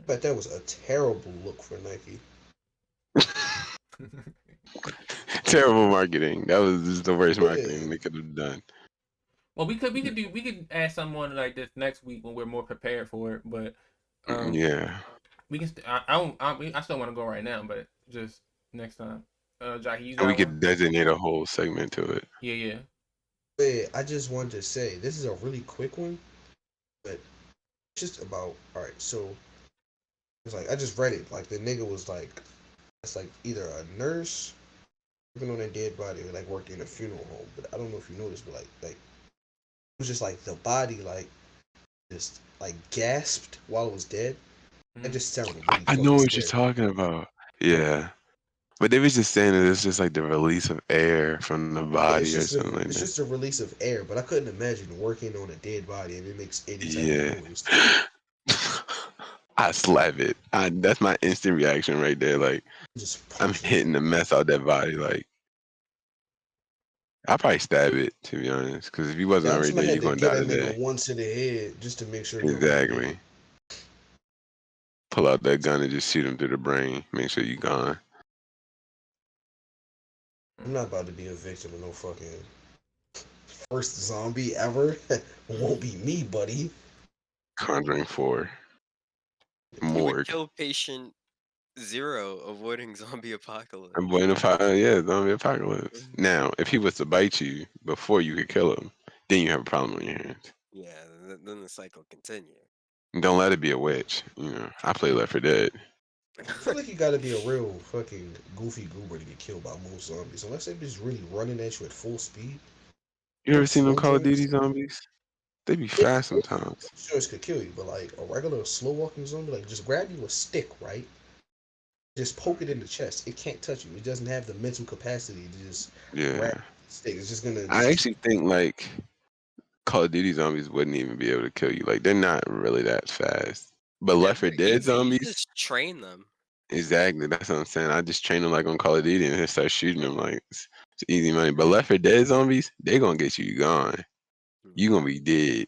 But that was a terrible look for Nike. Terrible marketing. That was just the worst Yeah, marketing they could have done. Well, we could add someone like this next week when we're more prepared for it. But um, Yeah, we can. I still want to go right now, but just next time. Jackie, you and we got one? could designate a whole segment to it. Yeah, yeah. but I just wanted to say this is a really quick one, but just about all right. So it's like I just read it. Like the nigga was like, it's like either a nurse working on a dead body or like working in a funeral home. But I don't know if you noticed, but like it was just like the body like just like gasped while it was dead. That Mm-hmm. just sounded really I know fucking what you're scary. talking about. Yeah, but they was just saying that it's just like the release of air from the Yeah, body or something like it's that. just a release of air, but I couldn't imagine working on a dead body and it makes any type of Yeah. noise. I slap it. That's my instant reaction right there. Like Just I'm punch it. hitting the mess out that body. Like I probably stab it to be honest. Because if you wasn't Yeah, I'm already just gonna dead, have you're to gonna get die that today. nigga once in the head just to make sure you're really dead. Exactly. Pull out that gun and just shoot him through the brain. Make sure you gone. I'm not about to be a victim of no fucking first zombie ever. Won't be me, buddy. Conjuring 4. You would Morgue. kill patient 0, avoiding zombie apocalypse. I'm going to find yeah, zombie apocalypse. Now, if he was to bite you before you could kill him, then you have a problem on your hands. Yeah, then the cycle continue. Don't let it be a witch. You know, I play Left 4 Dead. I feel like you gotta be a real fucking goofy goober to get killed by most zombies. Unless they're just really running at you at full speed. You ever Them seen them slow Call of joints, Duty zombies? They be yeah, fast sometimes. joints could kill you, but like a regular slow walking zombie, like just grab you a stick, right? Just poke it in the chest. It can't touch you. It doesn't have the mental capacity to just grab Yeah. the stick. It's just gonna I just actually think like Call of Duty zombies wouldn't even be able to kill you. Like they're not really that fast. But Left 4 Never. Dead You zombies, just train them. exactly. That's what I'm saying. I just train them like on Call of Duty and then start shooting them. Like it's easy money. But Left 4 Dead zombies, they gonna get you gone. You gonna be dead,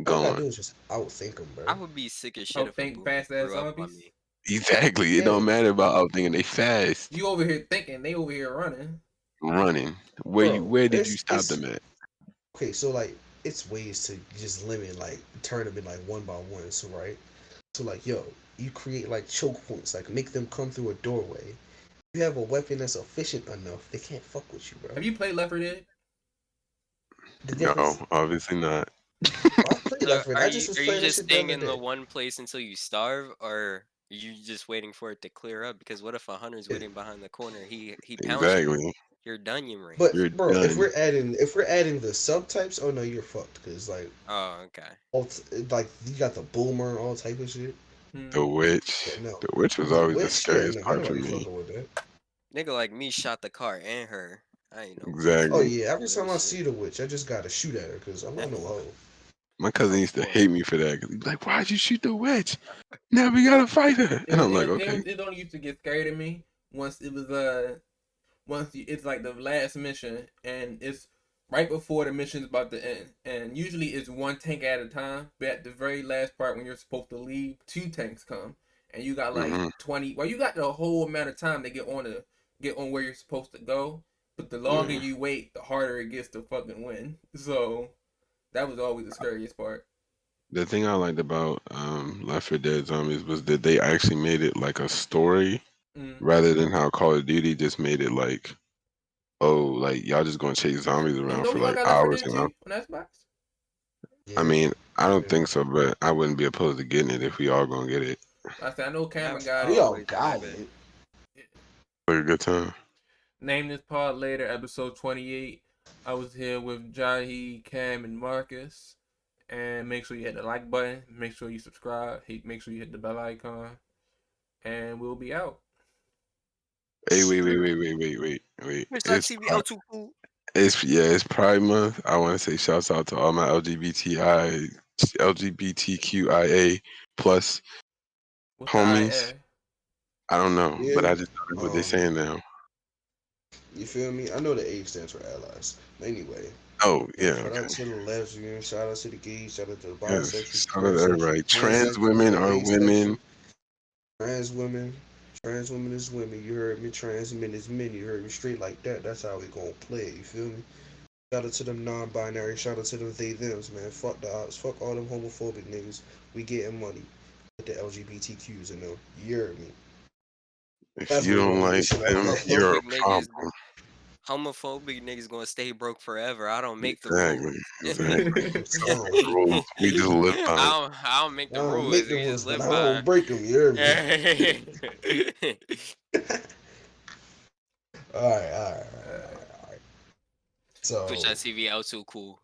all you gotta gone. do is just outthink them, I bro. would be sick as shit Oh, if a think boomer fast ass grew up on zombies. me. Exactly. It don't Yeah, matter about outthinking. They fast, You over here thinking, they over here running. running. bro. Where did you stop It's them at? okay. So like, it's ways to just limit like turn them in like one by one. So right. So like, yo, you create like choke points, like make them come through a doorway. You have a weapon that's efficient enough, they can't fuck with you, bro. Have you played Left 4 Dead? The No, difference, obviously not. I played So Left 4 Dead. I just was are you playing that just shit the staying other in the day. one place until you starve, or are you just waiting for it to clear up? Because what if a hunter's Yeah. waiting behind the corner? He pounds you. Exactly. You're done, Yimri. But You're bro, done. if we're adding the subtypes, oh no, you're fucked. Cause like Oh, okay. all like you got the boomer, all type of shit. The Hmm. witch. Yeah, no. The witch was The always the witch, yeah, scariest no, ain't part for nobody me. fucking with that. Nigga like me shot the car and her. I ain't no bitch. Oh Exactly. yeah, every Real time I shit. see the witch, I just gotta shoot at her because I'm not no hoe. My cousin Oh used to boy. hate me for that. 'Cause he'd be like, "Why'd you shoot the witch? Now we gotta fight her." And I'm like, "Okay." It only used to get scary to me once it was it's like the last mission and it's right before the mission's about to end, and usually it's one tank at a time, but at the very last part when you're supposed to leave, two tanks come and you got like Hmm. 20, well, you got the whole amount of time to get on where you're supposed to go, but the longer Yeah. you wait, the harder it gets to fucking win. So that was always the scariest part. The thing I liked about Left 4 Dead Zombies was that they actually made it like a story. rather than how Call of Duty just made it like, oh, like y'all just gonna chase zombies around Don't for we all like got Left 4 hours Dead and hours. 2 on Xbox? I Yeah. mean, I don't Yeah. think so, but I wouldn't be opposed to getting it if we all gonna get it. I know Cameron I've got We it. all always got been it. For a good time. Name This Pod Later, episode 28. I was here with Jahi, Cam, and Marcus. And make sure you hit the like button. Make sure you subscribe. Make sure you hit the bell icon. And we'll be out. Hey, wait. Twitch TV L2 cool. It's Pride Month. I want to say shouts out to all my LGBTQIA plus What's the homies. IA? I don't know, but Yeah. I just know that's what they're saying now. You feel me? I know the A stands for allies. Anyway, Oh man, yeah, shout okay. out to the lesbians, shout out to the gays, shout out to the Yes. bisexual, Shout out to everybody. pansexual, Trans pansexual, women are women. asexual, trans women. Trans women is women. You heard me. Trans men is men. You heard me straight like that. That's how we gonna play it. You feel me? Shout out to them non-binary. Shout out to them they thems, man. Fuck the odds. Fuck all them homophobic niggas. We getting money. With the LGBTQs in them. You heard me. If That's you what we don't gonna get like this shit them, off. you're a Homophobic niggas, problem. homophobic niggas gonna stay broke forever. I don't make the Exactly. rules. Exactly. I The don't, rules. We just live by 'em. I don't make I the don't rules. make the We just rules, but live I by. don't break them. You heard me? 'Em. All right. Uh, So Twitch TV L2 cool.